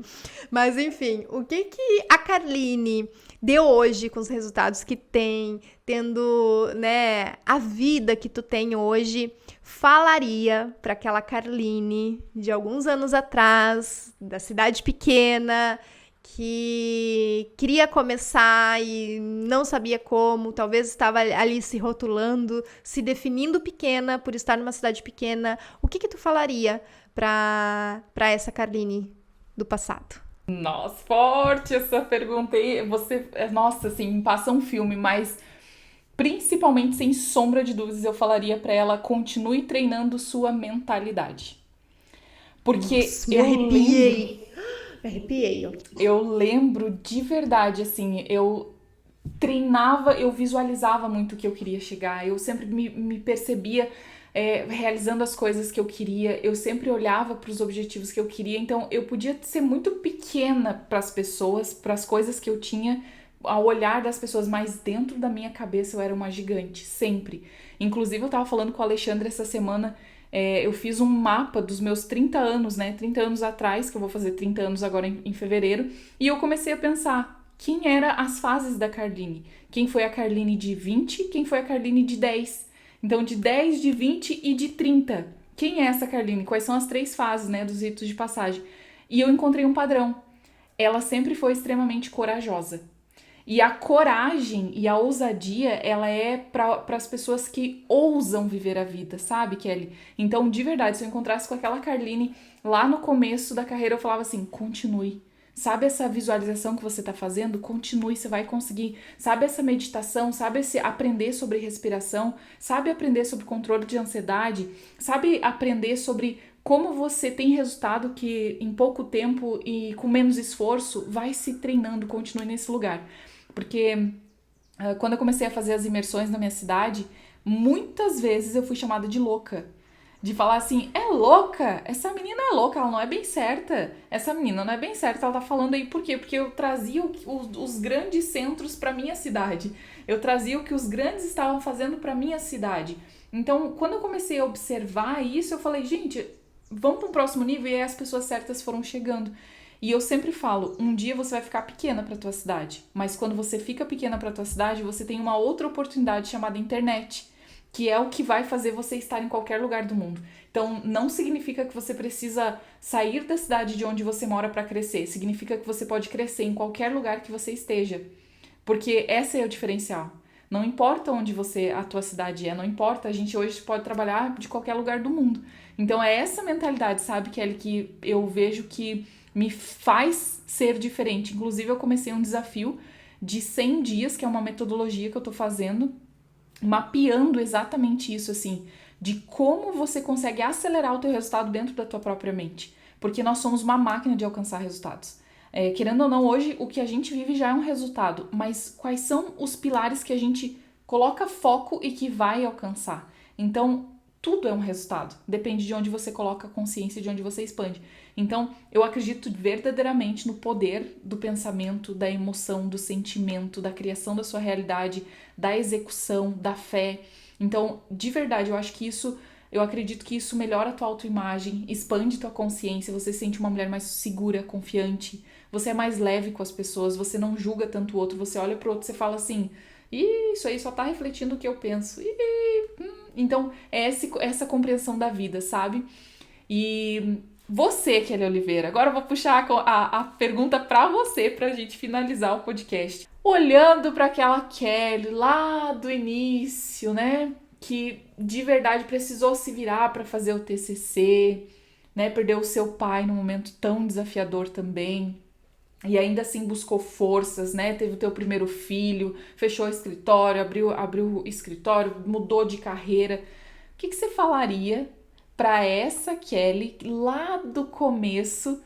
Mas, enfim, o que a Carline deu hoje com os resultados que tem, tendo, né, a vida que tu tem hoje, falaria para aquela Carline de alguns anos atrás, da cidade pequena, que queria começar e não sabia como, talvez estava ali se rotulando, se definindo pequena por estar numa cidade pequena. O que tu falaria para essa Carline do passado? Nossa, forte essa pergunta aí. Você, nossa, assim, me passa um filme, mas principalmente, sem sombra de dúvidas, eu falaria pra ela, continue treinando sua mentalidade. Porque nossa, me arrepiei. Eu lembro de verdade, assim, eu treinava, eu visualizava muito o que eu queria chegar, eu sempre me percebia realizando as coisas que eu queria, eu sempre olhava para os objetivos que eu queria, então eu podia ser muito pequena para as pessoas, para as coisas que eu tinha, ao olhar das pessoas, mas dentro da minha cabeça eu era uma gigante, sempre. Inclusive eu tava falando com o Alexandre essa semana, eu fiz um mapa dos meus 30 anos, né, 30 anos atrás, que eu vou fazer 30 anos agora em fevereiro, e eu comecei a pensar, quem eram as fases da Carline? Quem foi a Carline de 20, quem foi a Carline de 10? Então, de 10, de 20 e de 30. Quem é essa Carline? Quais são as 3 fases, né, dos ritos de passagem? E eu encontrei um padrão. Ela sempre foi extremamente corajosa. E a coragem e a ousadia, ela é para as pessoas que ousam viver a vida, sabe, Kelly? Então, de verdade, se eu encontrasse com aquela Carline lá no começo da carreira, eu falava assim, continue. Sabe essa visualização que você está fazendo? Continue, você vai conseguir. Sabe essa meditação? Sabe esse aprender sobre respiração? Sabe aprender sobre controle de ansiedade? Sabe aprender sobre como você tem resultado que em pouco tempo e com menos esforço vai se treinando, continue nesse lugar. Porque quando eu comecei a fazer as imersões na minha cidade, muitas vezes eu fui chamada de louca. De falar assim, é louca? Essa menina é louca, ela não é bem certa. Essa menina não é bem certa, ela tá falando aí por quê? Porque eu trazia os grandes centros pra minha cidade. Eu trazia o que os grandes estavam fazendo pra minha cidade. Então, quando eu comecei a observar isso, eu falei, gente, vamos para um próximo nível, e aí as pessoas certas foram chegando. E eu sempre falo, um dia você vai ficar pequena pra tua cidade, mas quando você fica pequena pra tua cidade, você tem uma outra oportunidade chamada internet, que é o que vai fazer você estar em qualquer lugar do mundo. Então, não significa que você precisa sair da cidade de onde você mora para crescer. Significa que você pode crescer em qualquer lugar que você esteja. Porque esse é o diferencial. Não importa onde a tua cidade é, não importa. A gente hoje pode trabalhar de qualquer lugar do mundo. Então, é essa mentalidade, sabe, Kelly, que eu vejo que me faz ser diferente. Inclusive, eu comecei um desafio de 100 dias, que é uma metodologia que eu tô fazendo, mapeando exatamente isso, assim, de como você consegue acelerar o teu resultado dentro da tua própria mente. Porque nós somos uma máquina de alcançar resultados. Querendo ou não, hoje o que a gente vive já é um resultado, mas quais são os pilares que a gente coloca foco e que vai alcançar? Então, tudo é um resultado. Depende de onde você coloca a consciência, de onde você expande. Então, eu acredito verdadeiramente no poder do pensamento, da emoção, do sentimento, da criação da sua realidade, da execução, da fé. Então, de verdade, eu acredito que isso melhora a tua autoimagem, expande tua consciência, você se sente uma mulher mais segura, confiante, você é mais leve com as pessoas, você não julga tanto o outro, você olha pro outro e você fala assim, isso aí só tá refletindo o que eu penso. Então, é essa compreensão da vida, sabe? E você, Kelly Oliveira, agora eu vou puxar a pergunta pra você, pra gente finalizar o podcast. Olhando pra aquela Kelly lá do início, né? Que de verdade precisou se virar para fazer o TCC, né? Perdeu o seu pai num momento tão desafiador também. E ainda assim buscou forças, né? Teve o teu primeiro filho, fechou o escritório, abriu o escritório, mudou de carreira. O que você falaria para essa Kelly lá do começo,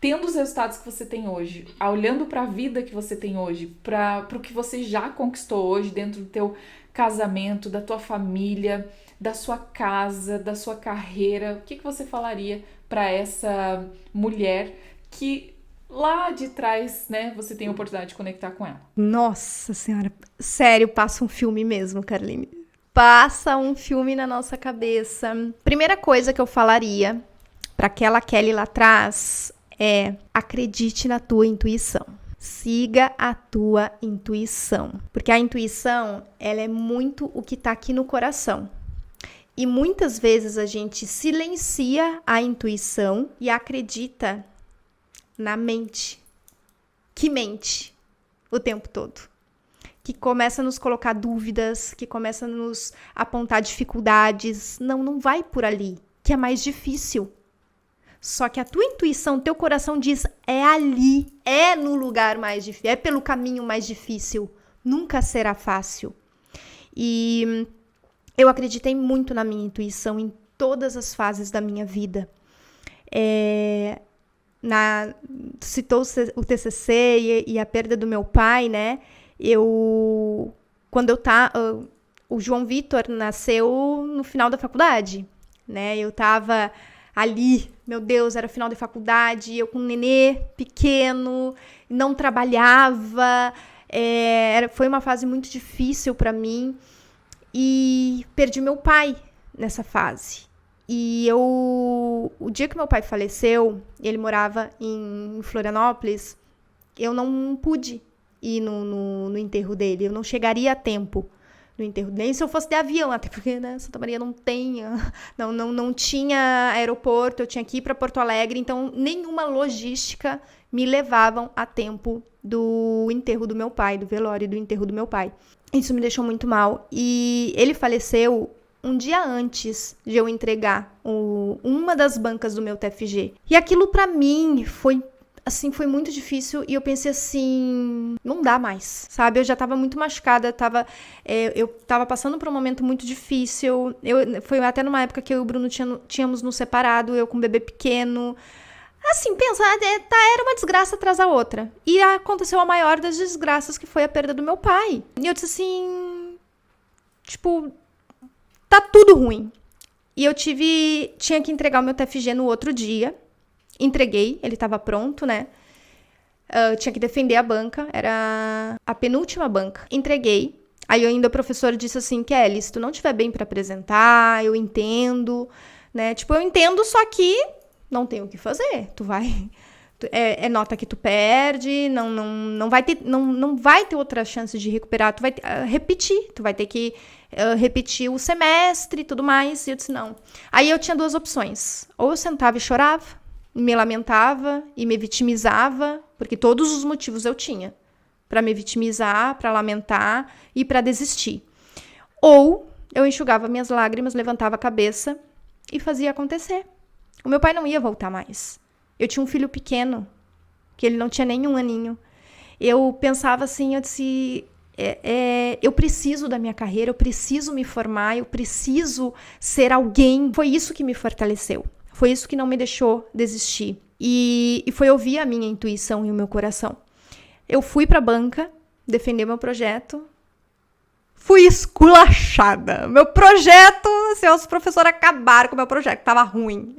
tendo os resultados que você tem hoje, olhando para a vida que você tem hoje, para o que você já conquistou hoje dentro do teu casamento, da tua família, da sua casa, da sua carreira? O que você falaria para essa mulher que lá de trás, né, você tem a oportunidade de conectar com ela? Nossa Senhora, sério, passa um filme mesmo, Carline. Passa um filme na nossa cabeça. Primeira coisa que eu falaria para aquela Kelly lá atrás é: acredite na tua intuição. Siga a tua intuição. Porque a intuição, ela é muito o que está aqui no coração. E muitas vezes a gente silencia a intuição e acredita na mente, que mente o tempo todo, que começa a nos colocar dúvidas, que começa a nos apontar dificuldades. Não vai por ali, que é mais difícil. Só que a tua intuição, teu coração diz, é ali, é no lugar mais difícil, é pelo caminho mais difícil, nunca será fácil. E eu acreditei muito na minha intuição em todas as fases da minha vida. Citou o TCC e a perda do meu pai, né? O João Vitor nasceu no final da faculdade, né? Eu tava ali, meu Deus, era final da faculdade, eu com um nenê pequeno, não trabalhava, foi uma fase muito difícil para mim e perdi meu pai nessa fase. E o dia que meu pai faleceu, ele morava em Florianópolis, eu não pude ir no enterro dele, eu não chegaria a tempo no enterro, nem se eu fosse de avião, até porque, né, Santa Maria não tinha aeroporto, eu tinha que ir para Porto Alegre, então nenhuma logística me levavam a tempo do enterro do meu pai, do velório do enterro do meu pai. Isso me deixou muito mal, e ele faleceu um dia antes de eu entregar uma das bancas do meu TFG. E aquilo pra mim foi muito difícil e eu pensei assim, não dá mais, sabe? Eu já tava muito machucada, eu tava passando por um momento muito difícil. Foi até numa época que eu e o Bruno tínhamos nos separado, eu com um bebê pequeno. Assim, era uma desgraça atrás da outra. E aconteceu a maior das desgraças, que foi a perda do meu pai. E eu disse assim, tá tudo ruim. E eu tinha que entregar o meu TFG no outro dia. Entreguei, ele estava pronto, né? Tinha que defender a banca, era a penúltima banca. Entreguei. Aí ainda o professor disse assim, Kelly, se tu não estiver bem para apresentar, eu entendo, né? Eu entendo, só que não tem o que fazer. Tu vai... É nota que tu perde, não vai ter outra chance de recuperar, tu vai repetir, tu vai ter que repetir o semestre e tudo mais. E eu disse não. Aí eu tinha duas opções. Ou eu sentava e chorava, me lamentava e me vitimizava, porque todos os motivos eu tinha para me vitimizar, para lamentar e para desistir. Ou eu enxugava minhas lágrimas, levantava a cabeça e fazia acontecer. O meu pai não ia voltar mais. Eu tinha um filho pequeno, que ele não tinha nem um aninho. Eu pensava assim, eu disse, eu preciso da minha carreira, eu preciso me formar, eu preciso ser alguém. Foi isso que me fortaleceu. Foi isso que não me deixou desistir. E foi ouvir a minha intuição e o meu coração. Eu fui para a banca defender meu projeto fui esculachada. Meu projeto, assim, os professores acabaram com o meu projeto, tava ruim.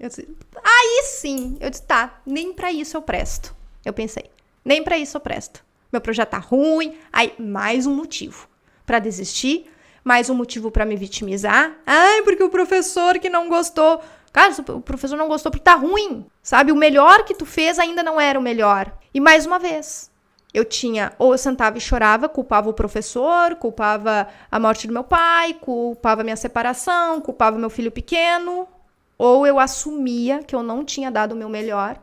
Aí sim, eu disse, tá, nem pra isso eu presto. Eu pensei, nem pra isso eu presto. Meu projeto tá ruim, aí mais um motivo pra desistir, mais um motivo pra me vitimizar. Ai, porque o professor que não gostou. Cara, o professor não gostou porque tá ruim, sabe? O melhor que tu fez ainda não era o melhor. E mais uma vez, ou eu sentava e chorava, culpava o professor, culpava a morte do meu pai, culpava a minha separação, culpava meu filho pequeno, ou eu assumia que eu não tinha dado o meu melhor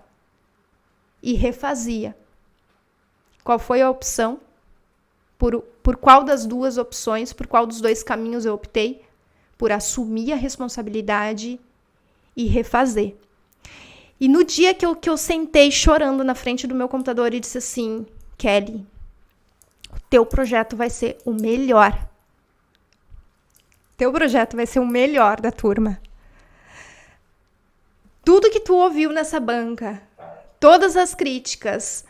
e refazia. Qual foi a opção? Por qual das duas opções, por qual dos dois caminhos eu optei? Por assumir a responsabilidade e refazer. E no dia que eu sentei chorando na frente do meu computador e disse assim, Kelly, o teu projeto vai ser o melhor. Teu projeto vai ser o melhor da turma. Tudo que tu ouviu nessa banca, todas as críticas,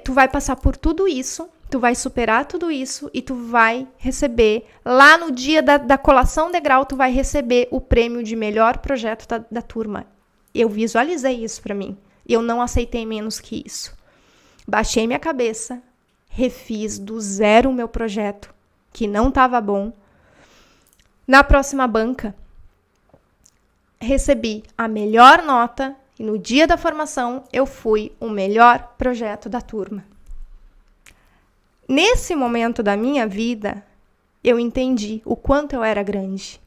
tu vai passar por tudo isso, tu vai superar tudo isso e tu vai receber, lá no dia da colação de grau, tu vai receber o prêmio de melhor projeto da turma. Eu visualizei isso pra mim. Eu não aceitei menos que isso. Baixei minha cabeça, refiz do zero o meu projeto, que não estava bom. Na próxima banca, recebi a melhor nota e no dia da formação eu fui o melhor projeto da turma. Nesse momento da minha vida, eu entendi o quanto eu era grande.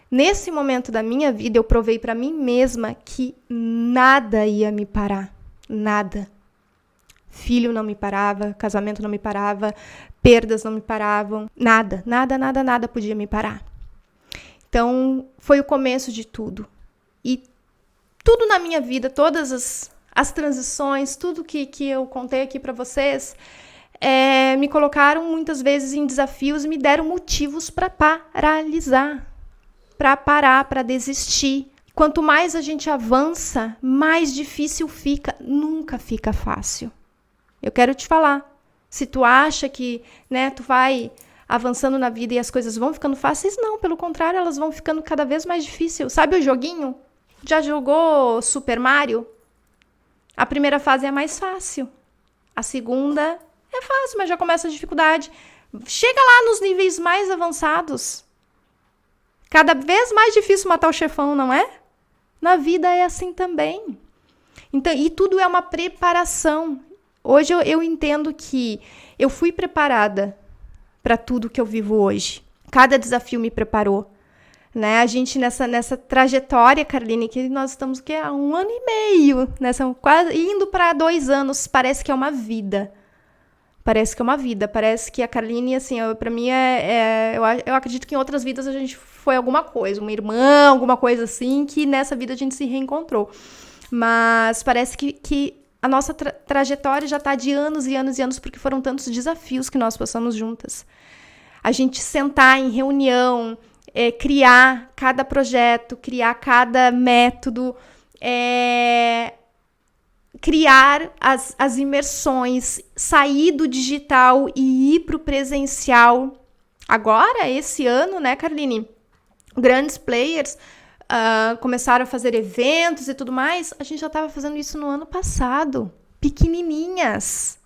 Nesse momento da minha vida, eu provei para mim mesma que nada ia me parar. Nada. Filho não me parava, casamento não me parava, perdas não me paravam. Nada, nada, nada, nada podia me parar. Então, foi o começo de tudo. E tudo na minha vida, todas as transições, tudo que eu contei aqui para vocês, me colocaram muitas vezes em desafios e me deram motivos para paralisar, para parar, para desistir. Quanto mais a gente avança, mais difícil fica. Nunca fica fácil. Eu quero te falar. Se tu acha que, tu vai avançando na vida e as coisas vão ficando fáceis, não. Pelo contrário, elas vão ficando cada vez mais difíceis. Sabe o joguinho? Já jogou Super Mario? A primeira fase é mais fácil. A segunda é fácil, mas já começa a dificuldade. Chega lá nos níveis mais avançados. Cada vez mais difícil matar o chefão, não é? Na vida é assim também. Então, e tudo é uma preparação. Hoje eu entendo que eu fui preparada para tudo que eu vivo hoje. Cada desafio me preparou. Né? A gente nessa trajetória, Carline, que nós estamos há 1 ano e meio, quase indo para 2 anos, parece que é uma vida. Parece que é uma vida, parece que a Carline, assim, pra mim eu acredito que em outras vidas a gente foi alguma coisa, uma irmã, alguma coisa assim, que nessa vida a gente se reencontrou. Mas parece que a nossa trajetória já tá de anos e anos e anos, porque foram tantos desafios que nós passamos juntas. A gente sentar em reunião, criar cada projeto, criar cada método, criar as imersões, sair do digital e ir para o presencial. Agora, esse ano, né, Carline? Grandes players começaram a fazer eventos e tudo mais. A gente já estava fazendo isso no ano passado. Pequenininhas.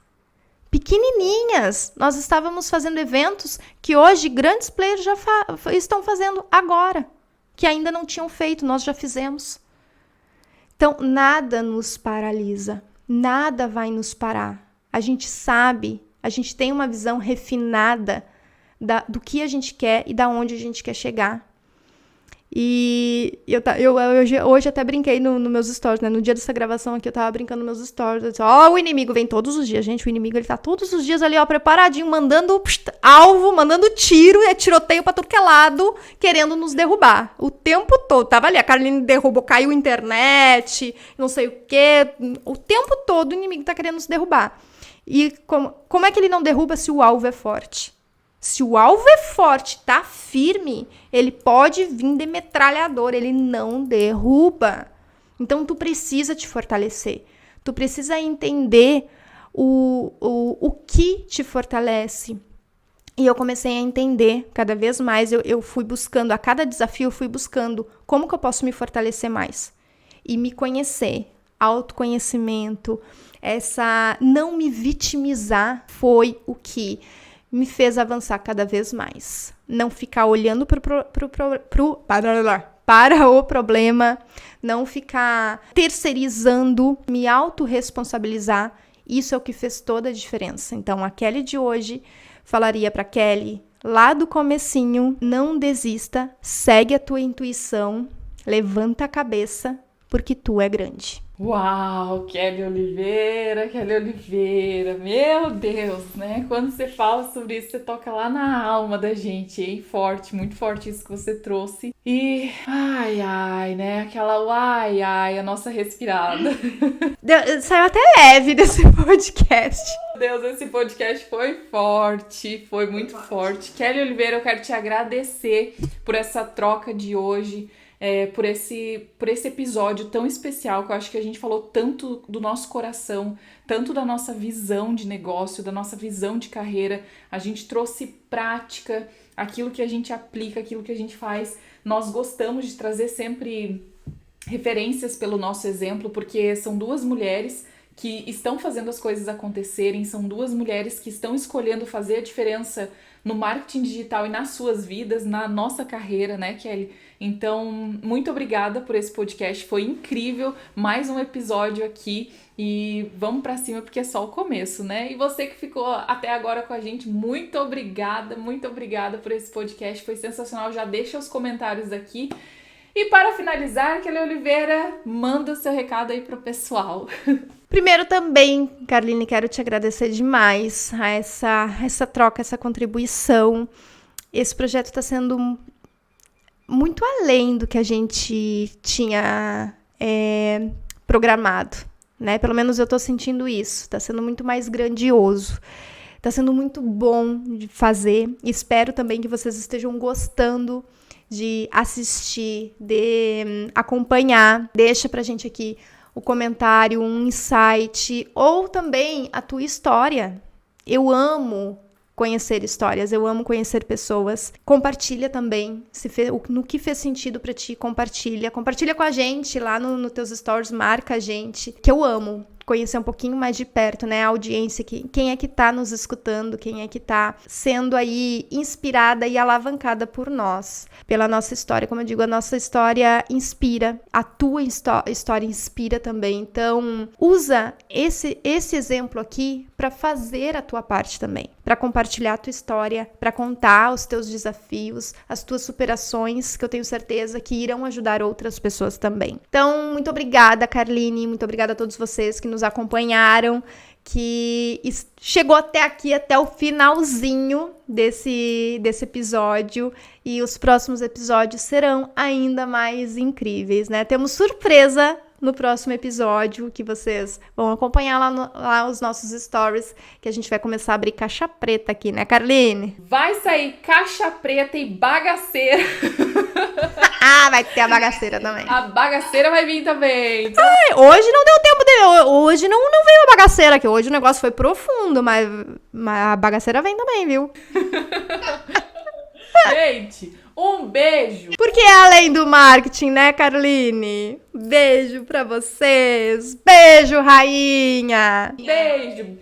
Nós estávamos fazendo eventos que hoje grandes players já estão fazendo agora, que ainda não tinham feito, nós já fizemos. Então, nada nos paralisa, nada vai nos parar. A gente sabe, a gente tem uma visão refinada do que a gente quer e da onde a gente quer chegar. E eu hoje até brinquei nos meus stories, né? No dia dessa gravação aqui, eu tava brincando nos meus stories. Eu disse, o inimigo vem todos os dias, gente. O inimigo, ele tá todos os dias ali, preparadinho, mandando alvo, mandando tiro, tiroteio pra tudo que é lado, querendo nos derrubar. O tempo todo. Tava ali, a Carline derrubou, caiu a internet, não sei o quê. O tempo todo o inimigo tá querendo nos derrubar. E como é que ele não derruba se o alvo é forte? Se o alvo é forte, tá firme, ele pode vir de metralhador, ele não derruba. Então, tu precisa te fortalecer. Tu precisa entender o que te fortalece. E eu comecei a entender cada vez mais, eu fui buscando, a cada desafio eu fui buscando como que eu posso me fortalecer mais. E me conhecer, autoconhecimento, essa não me vitimizar foi o que me fez avançar cada vez mais. Não ficar olhando para o problema, não ficar terceirizando, me autorresponsabilizar. Isso é o que fez toda a diferença. Então, a Kelly de hoje falaria para Kelly, lá do comecinho, não desista, segue a tua intuição, levanta a cabeça, porque tu é grande. Uau, Kelly Oliveira, meu Deus, né? Quando você fala sobre isso, você toca lá na alma da gente, hein? Forte, muito forte isso que você trouxe. E, ai, né? Aquela ai, a nossa respirada. Saiu até leve desse podcast. Meu Deus, esse podcast foi forte, foi muito forte. Kelly Oliveira, eu quero te agradecer por essa troca de hoje. Por esse episódio tão especial, que eu acho que a gente falou tanto do nosso coração, tanto da nossa visão de negócio, da nossa visão de carreira. A gente trouxe prática, aquilo que a gente aplica, aquilo que a gente faz. Nós gostamos de trazer sempre referências pelo nosso exemplo, porque são duas mulheres que estão fazendo as coisas acontecerem, são duas mulheres que estão escolhendo fazer a diferença no marketing digital e nas suas vidas, na nossa carreira, né, Kelly? Então, muito obrigada por esse podcast, foi incrível, mais um episódio aqui e vamos pra cima porque é só o começo, né? E você que ficou até agora com a gente, muito obrigada por esse podcast, foi sensacional, já deixa os comentários aqui. E para finalizar, Kelly Oliveira, manda o seu recado aí pro pessoal. Primeiro também, Carline, quero te agradecer demais a essa troca, essa contribuição. Esse projeto está sendo muito além do que a gente tinha programado, né? Pelo menos eu estou sentindo isso. Está sendo muito mais grandioso. Está sendo muito bom de fazer. Espero também que vocês estejam gostando de assistir, de acompanhar. Deixa pra gente aqui o comentário, um insight, ou também a tua história. Eu amo conhecer histórias, eu amo conhecer pessoas. Compartilha também, no que fez sentido pra ti, compartilha com a gente lá no teus stories, marca a gente, que eu amo conhecer um pouquinho mais de perto, né, a audiência, quem é que tá nos escutando, quem é que tá sendo aí inspirada e alavancada por nós, pela nossa história. Como eu digo, a nossa história inspira, a tua história inspira também. Então, usa esse exemplo aqui para fazer a tua parte também, para compartilhar a tua história, para contar os teus desafios, as tuas superações, que eu tenho certeza que irão ajudar outras pessoas também. Então, muito obrigada, Carline, muito obrigada a todos vocês que nos acompanharam, que chegou até aqui, até o finalzinho desse episódio, e os próximos episódios serão ainda mais incríveis, né? Temos surpresa no próximo episódio, que vocês vão acompanhar lá os nossos stories, que a gente vai começar a abrir caixa preta aqui, né, Carline? Vai sair caixa preta e bagaceira. Vai ter a bagaceira também. A bagaceira vai vir também. Hoje não deu tempo hoje não veio a bagaceira aqui, hoje o negócio foi profundo, mas a bagaceira vem também, viu? Gente, um beijo. Porque é além do marketing, né, Carline? Beijo pra vocês. Beijo, rainha. Beijo.